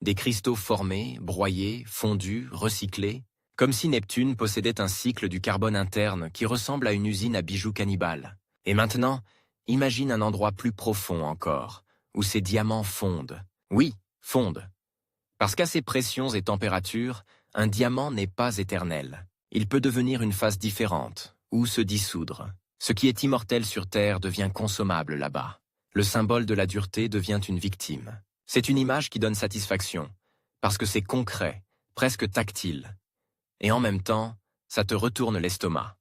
Speaker 1: des cristaux formés, broyés, fondus, recyclés, comme si Neptune possédait un cycle du carbone interne qui ressemble à une usine à bijoux cannibales. Et maintenant, imagine un endroit plus profond encore, où ces diamants fondent. Oui, fondent. Parce qu'à ces pressions et températures, un diamant n'est pas éternel. Il peut devenir une phase différente, ou se dissoudre. Ce qui est immortel sur Terre devient consommable là-bas. Le symbole de la dureté devient une victime. C'est une image qui donne satisfaction, parce que c'est concret, presque tactile. Et en même temps, ça te retourne l'estomac.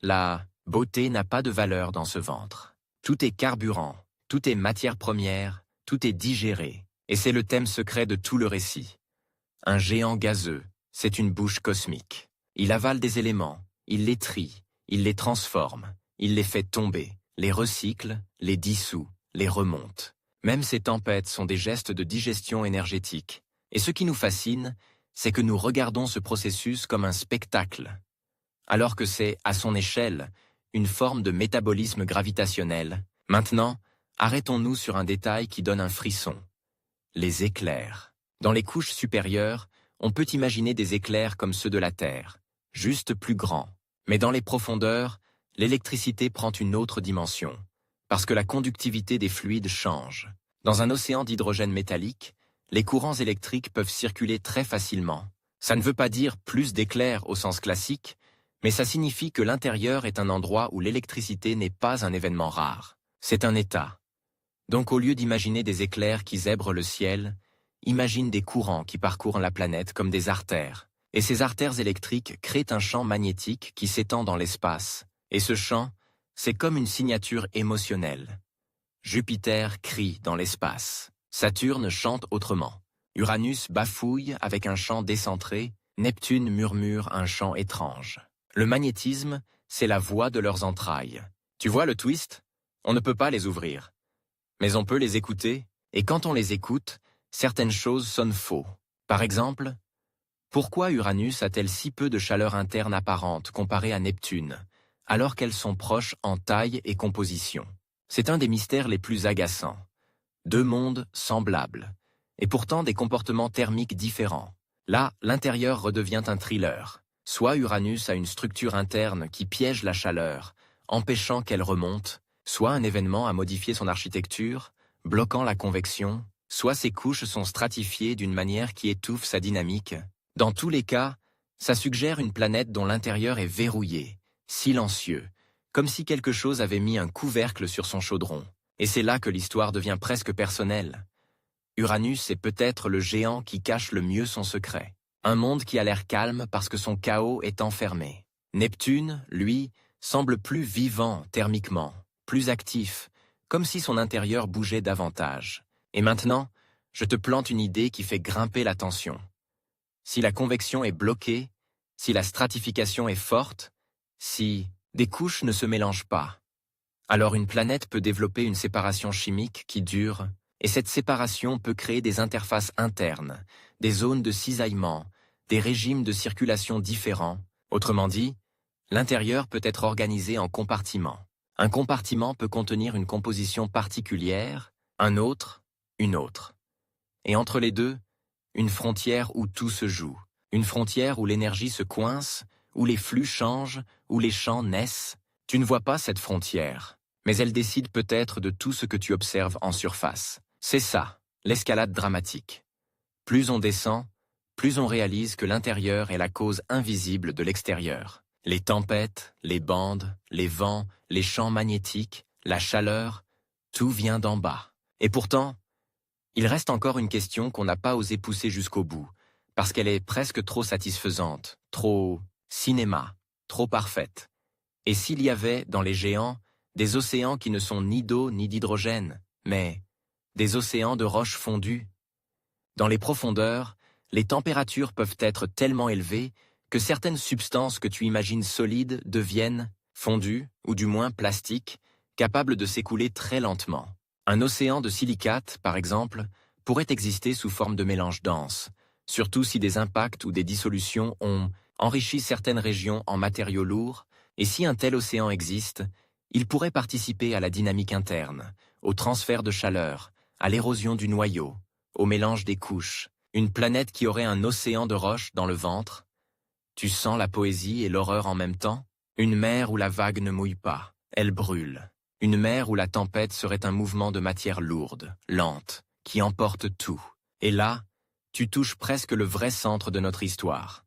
Speaker 1: La beauté n'a pas de valeur dans ce ventre. Tout est carburant, tout est matière première, tout est digéré. Et c'est le thème secret de tout le récit. Un géant gazeux, c'est une bouche cosmique. Il avale des éléments, il les trie, il les transforme, il les fait tomber, les recycle, les dissout, les remonte. Même ces tempêtes sont des gestes de digestion énergétique. Et ce qui nous fascine, c'est que nous regardons ce processus comme un spectacle, alors que c'est, à son échelle, une forme de métabolisme gravitationnel. Maintenant, arrêtons-nous sur un détail qui donne un frisson. Les éclairs. Dans les couches supérieures, on peut imaginer des éclairs comme ceux de la Terre, juste plus grands. Mais dans les profondeurs, l'électricité prend une autre dimension, parce que la conductivité des fluides change. Dans un océan d'hydrogène métallique, les courants électriques peuvent circuler très facilement. Ça ne veut pas dire plus d'éclairs au sens classique, mais ça signifie que l'intérieur est un endroit où l'électricité n'est pas un événement rare. C'est un état. Donc au lieu d'imaginer des éclairs qui zèbrent le ciel, imagine des courants qui parcourent la planète comme des artères. Et ces artères électriques créent un champ magnétique qui s'étend dans l'espace. Et ce champ, c'est comme une signature émotionnelle. Jupiter crie dans l'espace. Saturne chante autrement. Uranus bafouille avec un chant décentré. Neptune murmure un chant étrange. Le magnétisme, c'est la voix de leurs entrailles. Tu vois le twist? On ne peut pas les ouvrir. Mais on peut les écouter, et quand on les écoute, certaines choses sonnent faux. Par exemple, pourquoi Uranus a-t-elle si peu de chaleur interne apparente comparée à Neptune, alors qu'elles sont proches en taille et composition? C'est un des mystères les plus agaçants. Deux mondes semblables, et pourtant des comportements thermiques différents. Là, l'intérieur redevient un thriller. Soit Uranus a une structure interne qui piège la chaleur, empêchant qu'elle remonte, soit un événement a modifié son architecture, bloquant la convection, soit ses couches sont stratifiées d'une manière qui étouffe sa dynamique. Dans tous les cas, ça suggère une planète dont l'intérieur est verrouillé, silencieux, comme si quelque chose avait mis un couvercle sur son chaudron. Et c'est là que l'histoire devient presque personnelle. Uranus est peut-être le géant qui cache le mieux son secret. Un monde qui a l'air calme parce que son chaos est enfermé. Neptune, lui, semble plus vivant thermiquement, plus actif, comme si son intérieur bougeait davantage. Et maintenant, je te plante une idée qui fait grimper la tension. Si la convection est bloquée, si la stratification est forte, si des couches ne se mélangent pas, alors une planète peut développer une séparation chimique qui dure, et cette séparation peut créer des interfaces internes, des zones de cisaillement, des régimes de circulation différents. Autrement dit, l'intérieur peut être organisé en compartiments. Un compartiment peut contenir une composition particulière, un autre, une autre. Et entre les deux, une frontière où tout se joue, une frontière où l'énergie se coince, où les flux changent, où les champs naissent. Tu ne vois pas cette frontière, mais elle décide peut-être de tout ce que tu observes en surface. C'est ça, l'escalade dramatique. Plus on descend, plus on réalise que l'intérieur est la cause invisible de l'extérieur. Les tempêtes, les bandes, les vents, les champs magnétiques, la chaleur, tout vient d'en bas. Et pourtant, il reste encore une question qu'on n'a pas osé pousser jusqu'au bout, parce qu'elle est presque trop satisfaisante, trop cinéma, trop parfaite. Et s'il y avait, dans les géants, des océans qui ne sont ni d'eau ni d'hydrogène, mais des océans de roches fondues? Dans les profondeurs, les températures peuvent être tellement élevées que certaines substances que tu imagines solides deviennent fondues, ou du moins plastiques, capables de s'écouler très lentement. Un océan de silicate, par exemple, pourrait exister sous forme de mélange dense, surtout si des impacts ou des dissolutions ont enrichi certaines régions en matériaux lourds, et si un tel océan existe, il pourrait participer à la dynamique interne, au transfert de chaleur, à l'érosion du noyau, au mélange des couches. Une planète qui aurait un océan de roches dans le ventre. Tu sens la poésie et l'horreur en même temps? Une mer où la vague ne mouille pas, elle brûle. Une mer où la tempête serait un mouvement de matière lourde, lente, qui emporte tout. Et là, tu touches presque le vrai centre de notre histoire.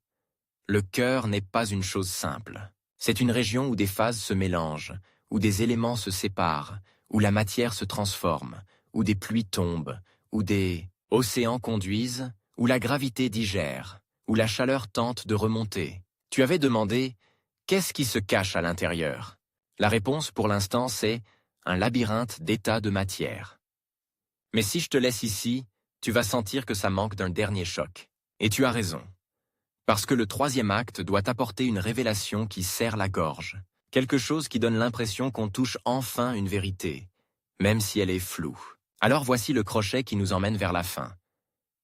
Speaker 1: Le cœur n'est pas une chose simple. C'est une région où des phases se mélangent, où des éléments se séparent, où la matière se transforme, où des pluies tombent, où des océans conduisent, où la gravité digère, où la chaleur tente de remonter. Tu avais demandé « Qu'est-ce qui se cache à l'intérieur ?» La réponse pour l'instant c'est un labyrinthe d'états de matière. Mais si je te laisse ici, tu vas sentir que ça manque d'un dernier choc. Et tu as raison. Parce que le troisième acte doit apporter une révélation qui serre la gorge. Quelque chose qui donne l'impression qu'on touche enfin une vérité, même si elle est floue. Alors voici le crochet qui nous emmène vers la fin.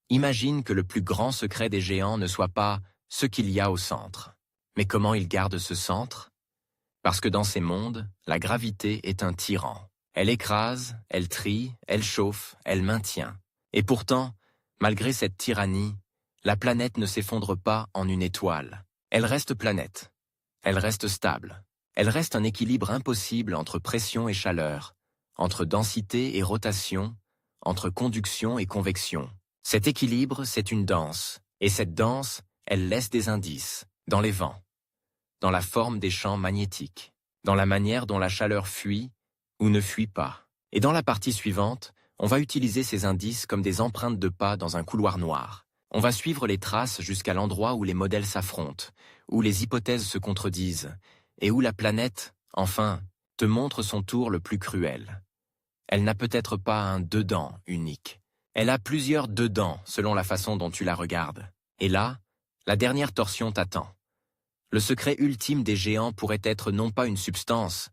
Speaker 1: Imagine que le plus grand secret des géants ne soit pas ce qu'il y a au centre. Mais comment ils gardent ce centre? Parce que dans ces mondes, la gravité est un tyran. Elle écrase, elle trie, elle chauffe, elle maintient. Et pourtant, malgré cette tyrannie, la planète ne s'effondre pas en une étoile. Elle reste planète. Elle reste stable. Elle reste un équilibre impossible entre pression et chaleur, entre densité et rotation, entre conduction et convection. Cet équilibre, c'est une danse, et cette danse, elle laisse des indices, dans les vents, dans la forme des champs magnétiques, dans la manière dont la chaleur fuit ou ne fuit pas. Et dans la partie suivante, on va utiliser ces indices comme des empreintes de pas dans un couloir noir. On va suivre les traces jusqu'à l'endroit où les modèles s'affrontent, où les hypothèses se contredisent, et où la planète, enfin, te montre son tour le plus cruel. Elle n'a peut-être pas un dedans unique. Elle a plusieurs dedans selon la façon dont tu la regardes. Et là, la dernière torsion t'attend. Le secret ultime des géants pourrait être non pas une substance,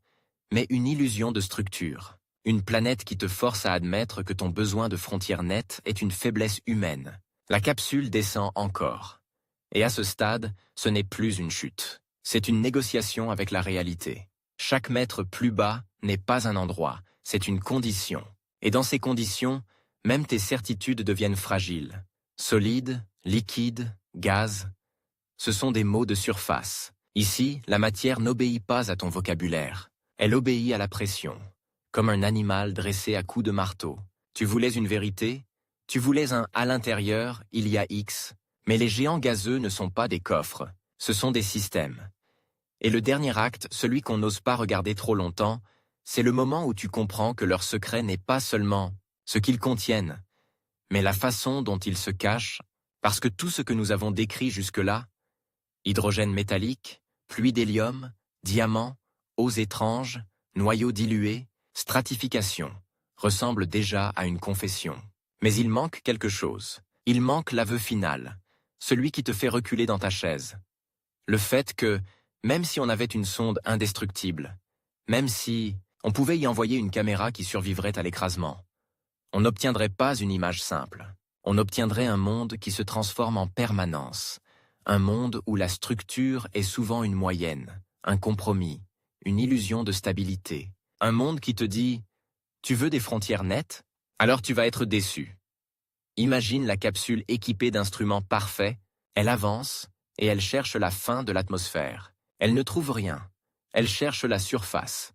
Speaker 1: mais une illusion de structure. Une planète qui te force à admettre que ton besoin de frontières nettes est une faiblesse humaine. La capsule descend encore. Et à ce stade, ce n'est plus une chute. C'est une négociation avec la réalité. Chaque mètre plus bas n'est pas un endroit, c'est une condition. Et dans ces conditions, même tes certitudes deviennent fragiles. Solide, liquide, gaz, ce sont des mots de surface. Ici, la matière n'obéit pas à ton vocabulaire. Elle obéit à la pression, comme un animal dressé à coups de marteau. Tu voulais une vérité? Tu voulais un « à l'intérieur, il y a X », mais les géants gazeux ne sont pas des coffres, ce sont des systèmes. Et le dernier acte, celui qu'on n'ose pas regarder trop longtemps, c'est le moment où tu comprends que leur secret n'est pas seulement ce qu'ils contiennent, mais la façon dont ils se cachent, parce que tout ce que nous avons décrit jusque-là, hydrogène métallique, pluie d'hélium, diamants, eaux étranges, noyaux dilués, stratification, ressemble déjà à une confession. Mais il manque quelque chose. Il manque l'aveu final, celui qui te fait reculer dans ta chaise. Le fait que, même si on avait une sonde indestructible, même si on pouvait y envoyer une caméra qui survivrait à l'écrasement, on n'obtiendrait pas une image simple. On obtiendrait un monde qui se transforme en permanence. Un monde où la structure est souvent une moyenne, un compromis, une illusion de stabilité. Un monde qui te dit « Tu veux des frontières nettes? Alors tu vas être déçu. » Imagine la capsule équipée d'instruments parfaits, elle avance et elle cherche la fin de l'atmosphère. Elle ne trouve rien, elle cherche la surface.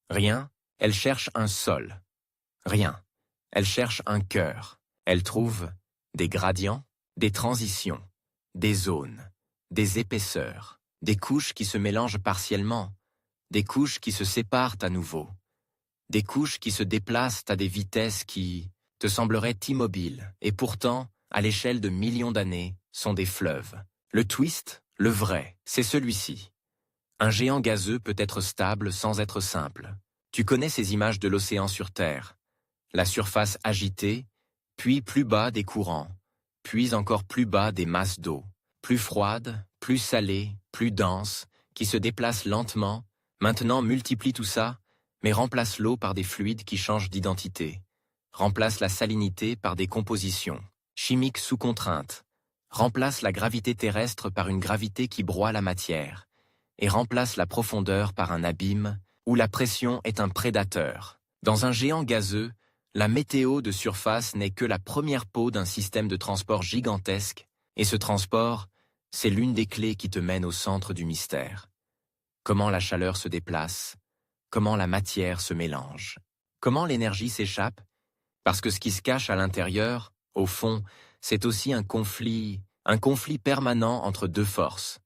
Speaker 1: Rien, elle cherche un sol. Rien, elle cherche un cœur. Elle trouve des gradients, des transitions, des zones, des épaisseurs, des couches qui se mélangent partiellement, des couches qui se séparent à nouveau, des couches qui se déplacent à des vitesses qui te sembleraient immobiles et pourtant, à l'échelle de millions d'années, sont des fleuves. Le twist, le vrai, c'est celui-ci. Un géant gazeux peut être stable sans être simple. Tu connais ces images de l'océan sur Terre. La surface agitée, puis plus bas des courants, puis encore plus bas des masses d'eau, plus froides, plus salées, plus denses, qui se déplacent lentement, maintenant multiplie tout ça, mais remplace l'eau par des fluides qui changent d'identité, remplace la salinité par des compositions chimiques sous contrainte, remplace la gravité terrestre par une gravité qui broie la matière, et remplace la profondeur par un abîme où la pression est un prédateur. Dans un géant gazeux, la météo de surface n'est que la première peau d'un système de transport gigantesque, et ce transport, c'est l'une des clés qui te mène au centre du mystère. Comment la chaleur se déplace, comment la matière se mélange, comment l'énergie s'échappe, parce que ce qui se cache à l'intérieur, au fond, c'est aussi un conflit permanent entre deux forces.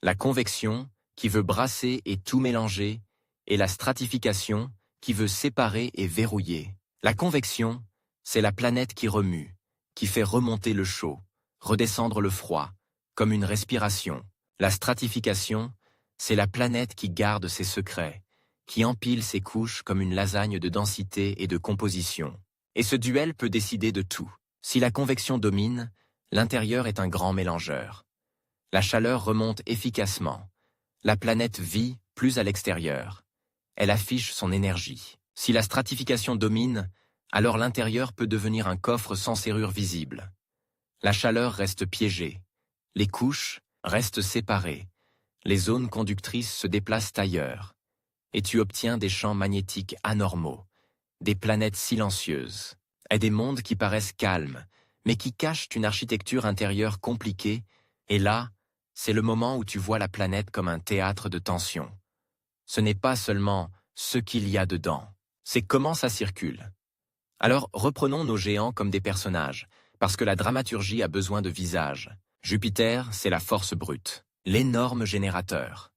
Speaker 1: La convection, qui veut brasser et tout mélanger, et la stratification, qui veut séparer et verrouiller. La convection, c'est la planète qui remue, qui fait remonter le chaud, redescendre le froid, comme une respiration. La stratification, c'est la planète qui garde ses secrets, qui empile ses couches comme une lasagne de densité et de composition. Et ce duel peut décider de tout. Si la convection domine, l'intérieur est un grand mélangeur. La chaleur remonte efficacement. La planète vit plus à l'extérieur. Elle affiche son énergie. Si la stratification domine, alors l'intérieur peut devenir un coffre sans serrure visible. La chaleur reste piégée. Les couches restent séparées. Les zones conductrices se déplacent ailleurs. Et tu obtiens des champs magnétiques anormaux, des planètes silencieuses, et des mondes qui paraissent calmes, mais qui cachent une architecture intérieure compliquée, et là, c'est le moment où tu vois la planète comme un théâtre de tension. Ce n'est pas seulement ce qu'il y a dedans, c'est comment ça circule. Alors reprenons nos géants comme des personnages, parce que la dramaturgie a besoin de visages. Jupiter, c'est la force brute, l'énorme générateur.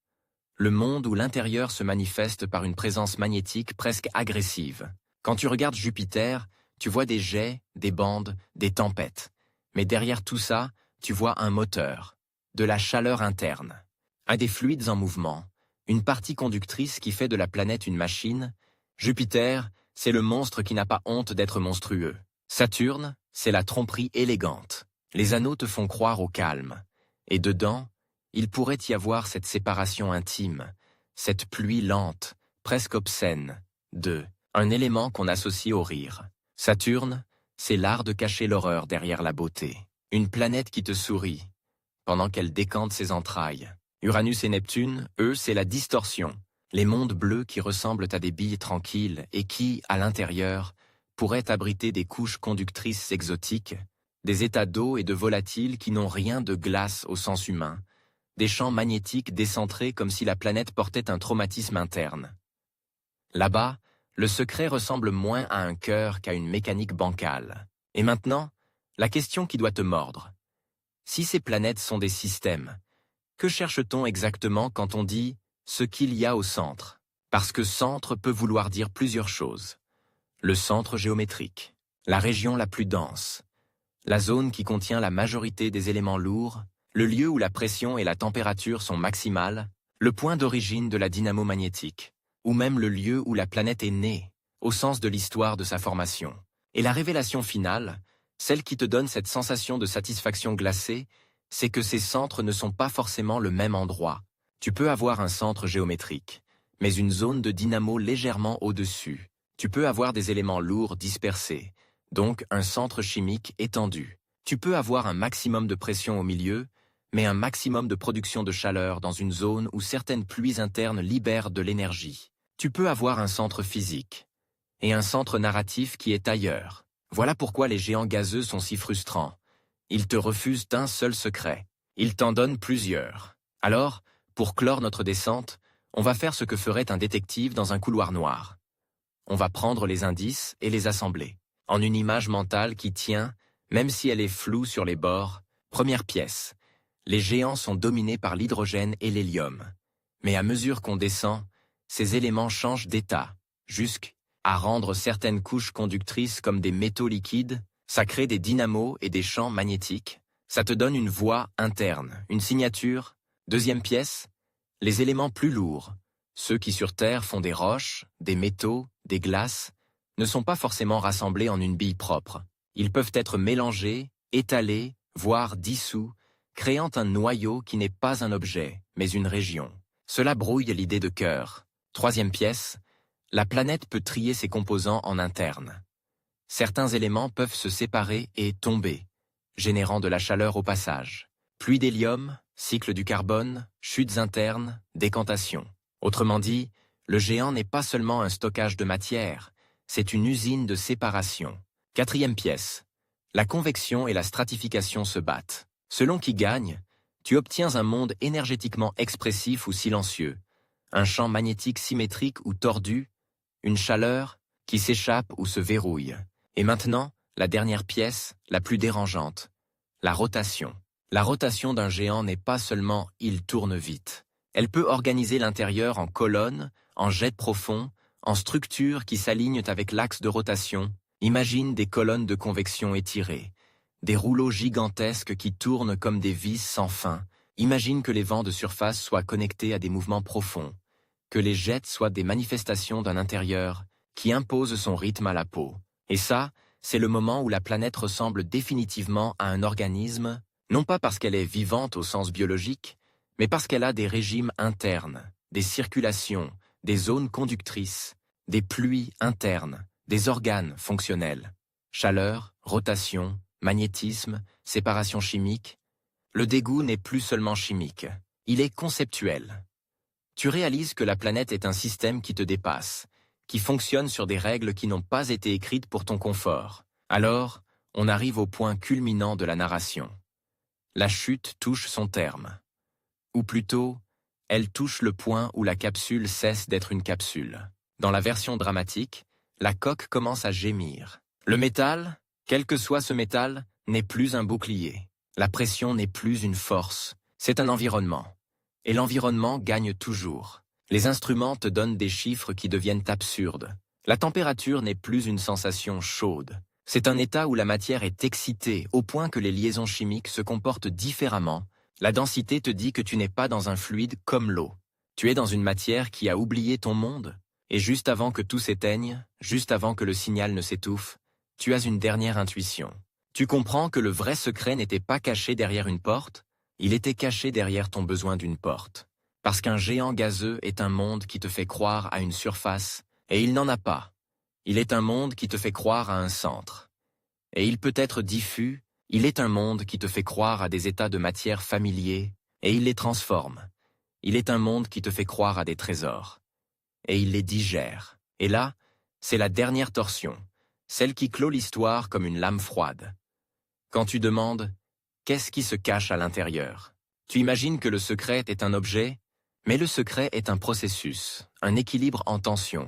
Speaker 1: Le monde où l'intérieur se manifeste par une présence magnétique presque agressive. Quand tu regardes Jupiter, tu vois des jets, des bandes, des tempêtes. Mais derrière tout ça, tu vois un moteur, de la chaleur interne, un des fluides en mouvement, une partie conductrice qui fait de la planète une machine. Jupiter, c'est le monstre qui n'a pas honte d'être monstrueux. Saturne, c'est la tromperie élégante. Les anneaux te font croire au calme. Et dedans, il pourrait y avoir cette séparation intime, cette pluie lente, presque obscène, un élément qu'on associe au rire. Saturne, c'est l'art de cacher l'horreur derrière la beauté. Une planète qui te sourit, pendant qu'elle décante ses entrailles. Uranus et Neptune, eux, c'est la distorsion. Les mondes bleus qui ressemblent à des billes tranquilles et qui, à l'intérieur, pourraient abriter des couches conductrices exotiques, des états d'eau et de volatiles qui n'ont rien de glace au sens humain, des champs magnétiques décentrés comme si la planète portait un traumatisme interne. Là-bas, le secret ressemble moins à un cœur qu'à une mécanique bancale. Et maintenant, la question qui doit te mordre. Si ces planètes sont des systèmes, que cherche-t-on exactement quand on dit « ce qu'il y a au centre » ? Parce que centre peut vouloir dire plusieurs choses. Le centre géométrique, la région la plus dense, la zone qui contient la majorité des éléments lourds, le lieu où la pression et la température sont maximales, le point d'origine de la dynamo magnétique, ou même le lieu où la planète est née, au sens de l'histoire de sa formation. Et la révélation finale, celle qui te donne cette sensation de satisfaction glacée, c'est que ces centres ne sont pas forcément le même endroit. Tu peux avoir un centre géométrique, mais une zone de dynamo légèrement au-dessus. Tu peux avoir des éléments lourds dispersés, donc un centre chimique étendu. Tu peux avoir un maximum de pression au milieu, mais un maximum de production de chaleur dans une zone où certaines pluies internes libèrent de l'énergie. Tu peux avoir un centre physique et un centre narratif qui est ailleurs. Voilà pourquoi les géants gazeux sont si frustrants. Ils te refusent un seul secret. Ils t'en donnent plusieurs. Alors, pour clore notre descente, on va faire ce que ferait un détective dans un couloir noir. On va prendre les indices et les assembler, en une image mentale qui tient, même si elle est floue sur les bords. Première pièce. Les géants sont dominés par l'hydrogène et l'hélium. Mais à mesure qu'on descend, ces éléments changent d'état, jusqu'à rendre certaines couches conductrices comme des métaux liquides. Ça crée des dynamos et des champs magnétiques. Ça te donne une voix interne, une signature. Deuxième pièce, les éléments plus lourds, ceux qui sur Terre font des roches, des métaux, des glaces, ne sont pas forcément rassemblés en une bille propre. Ils peuvent être mélangés, étalés, voire dissous, créant un noyau qui n'est pas un objet, mais une région. Cela brouille l'idée de cœur. Troisième pièce, la planète peut trier ses composants en interne. Certains éléments peuvent se séparer et tomber, générant de la chaleur au passage. Pluie d'hélium, cycle du carbone, chutes internes, décantation. Autrement dit, le géant n'est pas seulement un stockage de matière, c'est une usine de séparation. Quatrième pièce, la convection et la stratification se battent. Selon qui gagne, tu obtiens un monde énergétiquement expressif ou silencieux, un champ magnétique symétrique ou tordu, une chaleur qui s'échappe ou se verrouille. Et maintenant, la dernière pièce, la plus dérangeante, la rotation. La rotation d'un géant n'est pas seulement « il tourne vite ». Elle peut organiser l'intérieur en colonnes, en jets profonds, en structures qui s'alignent avec l'axe de rotation. Imagine des colonnes de convection étirées, des rouleaux gigantesques qui tournent comme des vis sans fin. Imagine que les vents de surface soient connectés à des mouvements profonds, que les jets soient des manifestations d'un intérieur qui impose son rythme à la peau. Et ça, c'est le moment où la planète ressemble définitivement à un organisme, non pas parce qu'elle est vivante au sens biologique, mais parce qu'elle a des régimes internes, des circulations, des zones conductrices, des pluies internes, des organes fonctionnels. Chaleur, rotation, magnétisme, séparation chimique. Le dégoût n'est plus seulement chimique, il est conceptuel. Tu réalises que la planète est un système qui te dépasse, qui fonctionne sur des règles qui n'ont pas été écrites pour ton confort. Alors, on arrive au point culminant de la narration. La chute touche son terme. Ou plutôt, elle touche le point où la capsule cesse d'être une capsule. Dans la version dramatique, la coque commence à gémir. Le métal, quel que soit ce métal, n'est plus un bouclier. La pression n'est plus une force, c'est un environnement. Et l'environnement gagne toujours. Les instruments te donnent des chiffres qui deviennent absurdes. La température n'est plus une sensation chaude. C'est un état où la matière est excitée au point que les liaisons chimiques se comportent différemment. La densité te dit que tu n'es pas dans un fluide comme l'eau. Tu es dans une matière qui a oublié ton monde. Et juste avant que tout s'éteigne, juste avant que le signal ne s'étouffe, tu as une dernière intuition. Tu comprends que le vrai secret n'était pas caché derrière une porte, il était caché derrière ton besoin d'une porte. Parce qu'un géant gazeux est un monde qui te fait croire à une surface, et il n'en a pas. Il est un monde qui te fait croire à un centre. Et il peut être diffus, il est un monde qui te fait croire à des états de matière familiers, et il les transforme. Il est un monde qui te fait croire à des trésors. Et il les digère. Et là, c'est la dernière torsion, celle qui clôt l'histoire comme une lame froide. Quand tu demandes « qu'est-ce qui se cache à l'intérieur ?» Tu imagines que le secret est un objet, mais le secret est un processus, un équilibre en tension,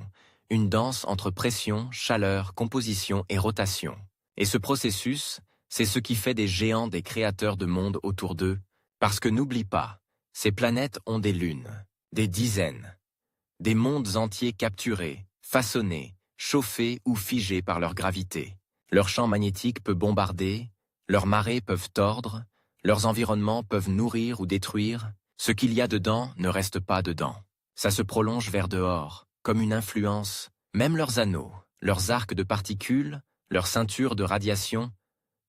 Speaker 1: une danse entre pression, chaleur, composition et rotation. Et ce processus, c'est ce qui fait des géants des créateurs de mondes autour d'eux, parce que n'oublie pas, ces planètes ont des lunes, des dizaines, des mondes entiers capturés, façonnés, chauffés ou figés par leur gravité. Leur champ magnétique peut bombarder, leurs marées peuvent tordre, leurs environnements peuvent nourrir ou détruire. Ce qu'il y a dedans ne reste pas dedans. Ça se prolonge vers dehors, comme une influence. Même leurs anneaux, leurs arcs de particules, leurs ceintures de radiation,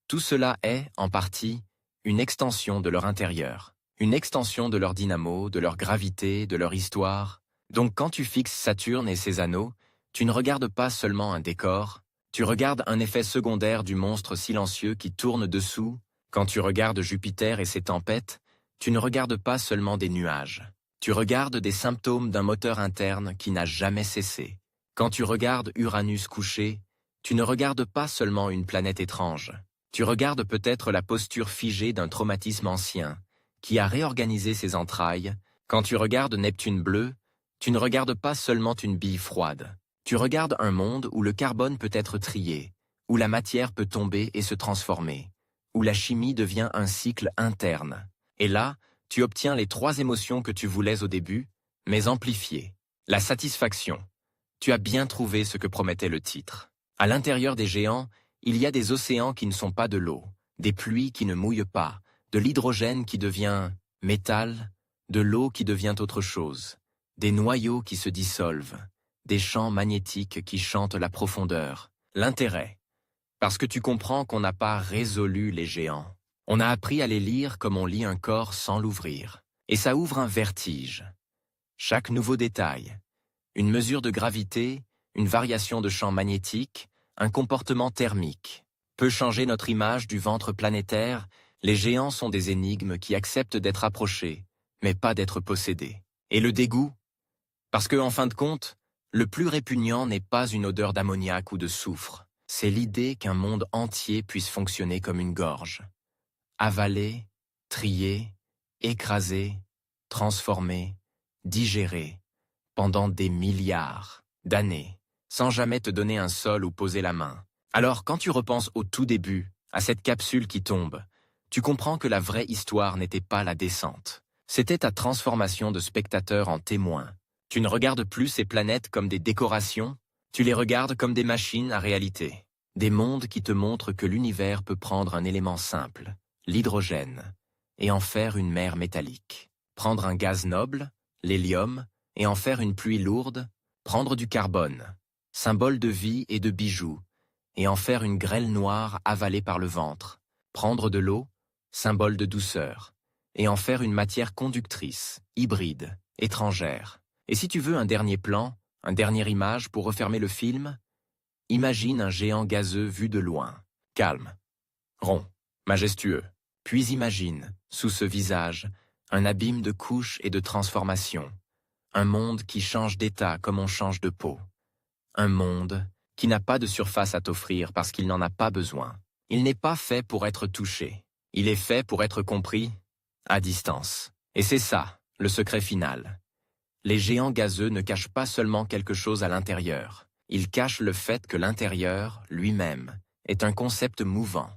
Speaker 1: tout cela est, en partie, une extension de leur intérieur, une extension de leur dynamo, de leur gravité, de leur histoire. Donc quand tu fixes Saturne et ses anneaux, tu ne regardes pas seulement un décor, tu regardes un effet secondaire du monstre silencieux qui tourne dessous. Quand tu regardes Jupiter et ses tempêtes, tu ne regardes pas seulement des nuages. Tu regardes des symptômes d'un moteur interne qui n'a jamais cessé. Quand tu regardes Uranus couché, tu ne regardes pas seulement une planète étrange. Tu regardes peut-être la posture figée d'un traumatisme ancien, qui a réorganisé ses entrailles. Quand tu regardes Neptune bleu, tu ne regardes pas seulement une bille froide. Tu regardes un monde où le carbone peut être trié, où la matière peut tomber et se transformer, où la chimie devient un cycle interne. Et là, tu obtiens les 3 émotions que tu voulais au début, mais amplifiées. La satisfaction. Tu as bien trouvé ce que promettait le titre. À l'intérieur des géants, il y a des océans qui ne sont pas de l'eau, des pluies qui ne mouillent pas, de l'hydrogène qui devient métal, de l'eau qui devient autre chose, des noyaux qui se dissolvent, des champs magnétiques qui chantent la profondeur. L'intérêt. Parce que tu comprends qu'on n'a pas résolu les géants. On a appris à les lire comme on lit un corps sans l'ouvrir. Et ça ouvre un vertige. Chaque nouveau détail, une mesure de gravité, une variation de champ magnétique, un comportement thermique, peut changer notre image du ventre planétaire. Les géants sont des énigmes qui acceptent d'être approchés, mais pas d'être possédés. Et le dégoût? Parce que, en fin de compte, le plus répugnant n'est pas une odeur d'ammoniac ou de soufre. C'est l'idée qu'un monde entier puisse fonctionner comme une gorge. Avalé, trié, écrasé, transformé, digéré, pendant des milliards d'années, sans jamais te donner un sol où poser la main. Alors quand tu repenses au tout début, à cette capsule qui tombe, tu comprends que la vraie histoire n'était pas la descente. C'était ta transformation de spectateur en témoin. Tu ne regardes plus ces planètes comme des décorations, tu les regardes comme des machines à réalité. Des mondes qui te montrent que l'univers peut prendre un élément simple, l'hydrogène, et en faire une mer métallique. Prendre un gaz noble, l'hélium, et en faire une pluie lourde, prendre du carbone, symbole de vie et de bijoux, et en faire une grêle noire avalée par le ventre. Prendre de l'eau, symbole de douceur, et en faire une matière conductrice, hybride, étrangère. Et si tu veux un dernier plan, une dernière image pour refermer le film, imagine un géant gazeux vu de loin, calme, rond, majestueux. Puis imagine, sous ce visage, un abîme de couches et de transformations. Un monde qui change d'état comme on change de peau. Un monde qui n'a pas de surface à t'offrir parce qu'il n'en a pas besoin. Il n'est pas fait pour être touché. Il est fait pour être compris à distance. Et c'est ça, le secret final. Les géants gazeux ne cachent pas seulement quelque chose à l'intérieur. Il cache le fait que l'intérieur, lui-même, est un concept mouvant.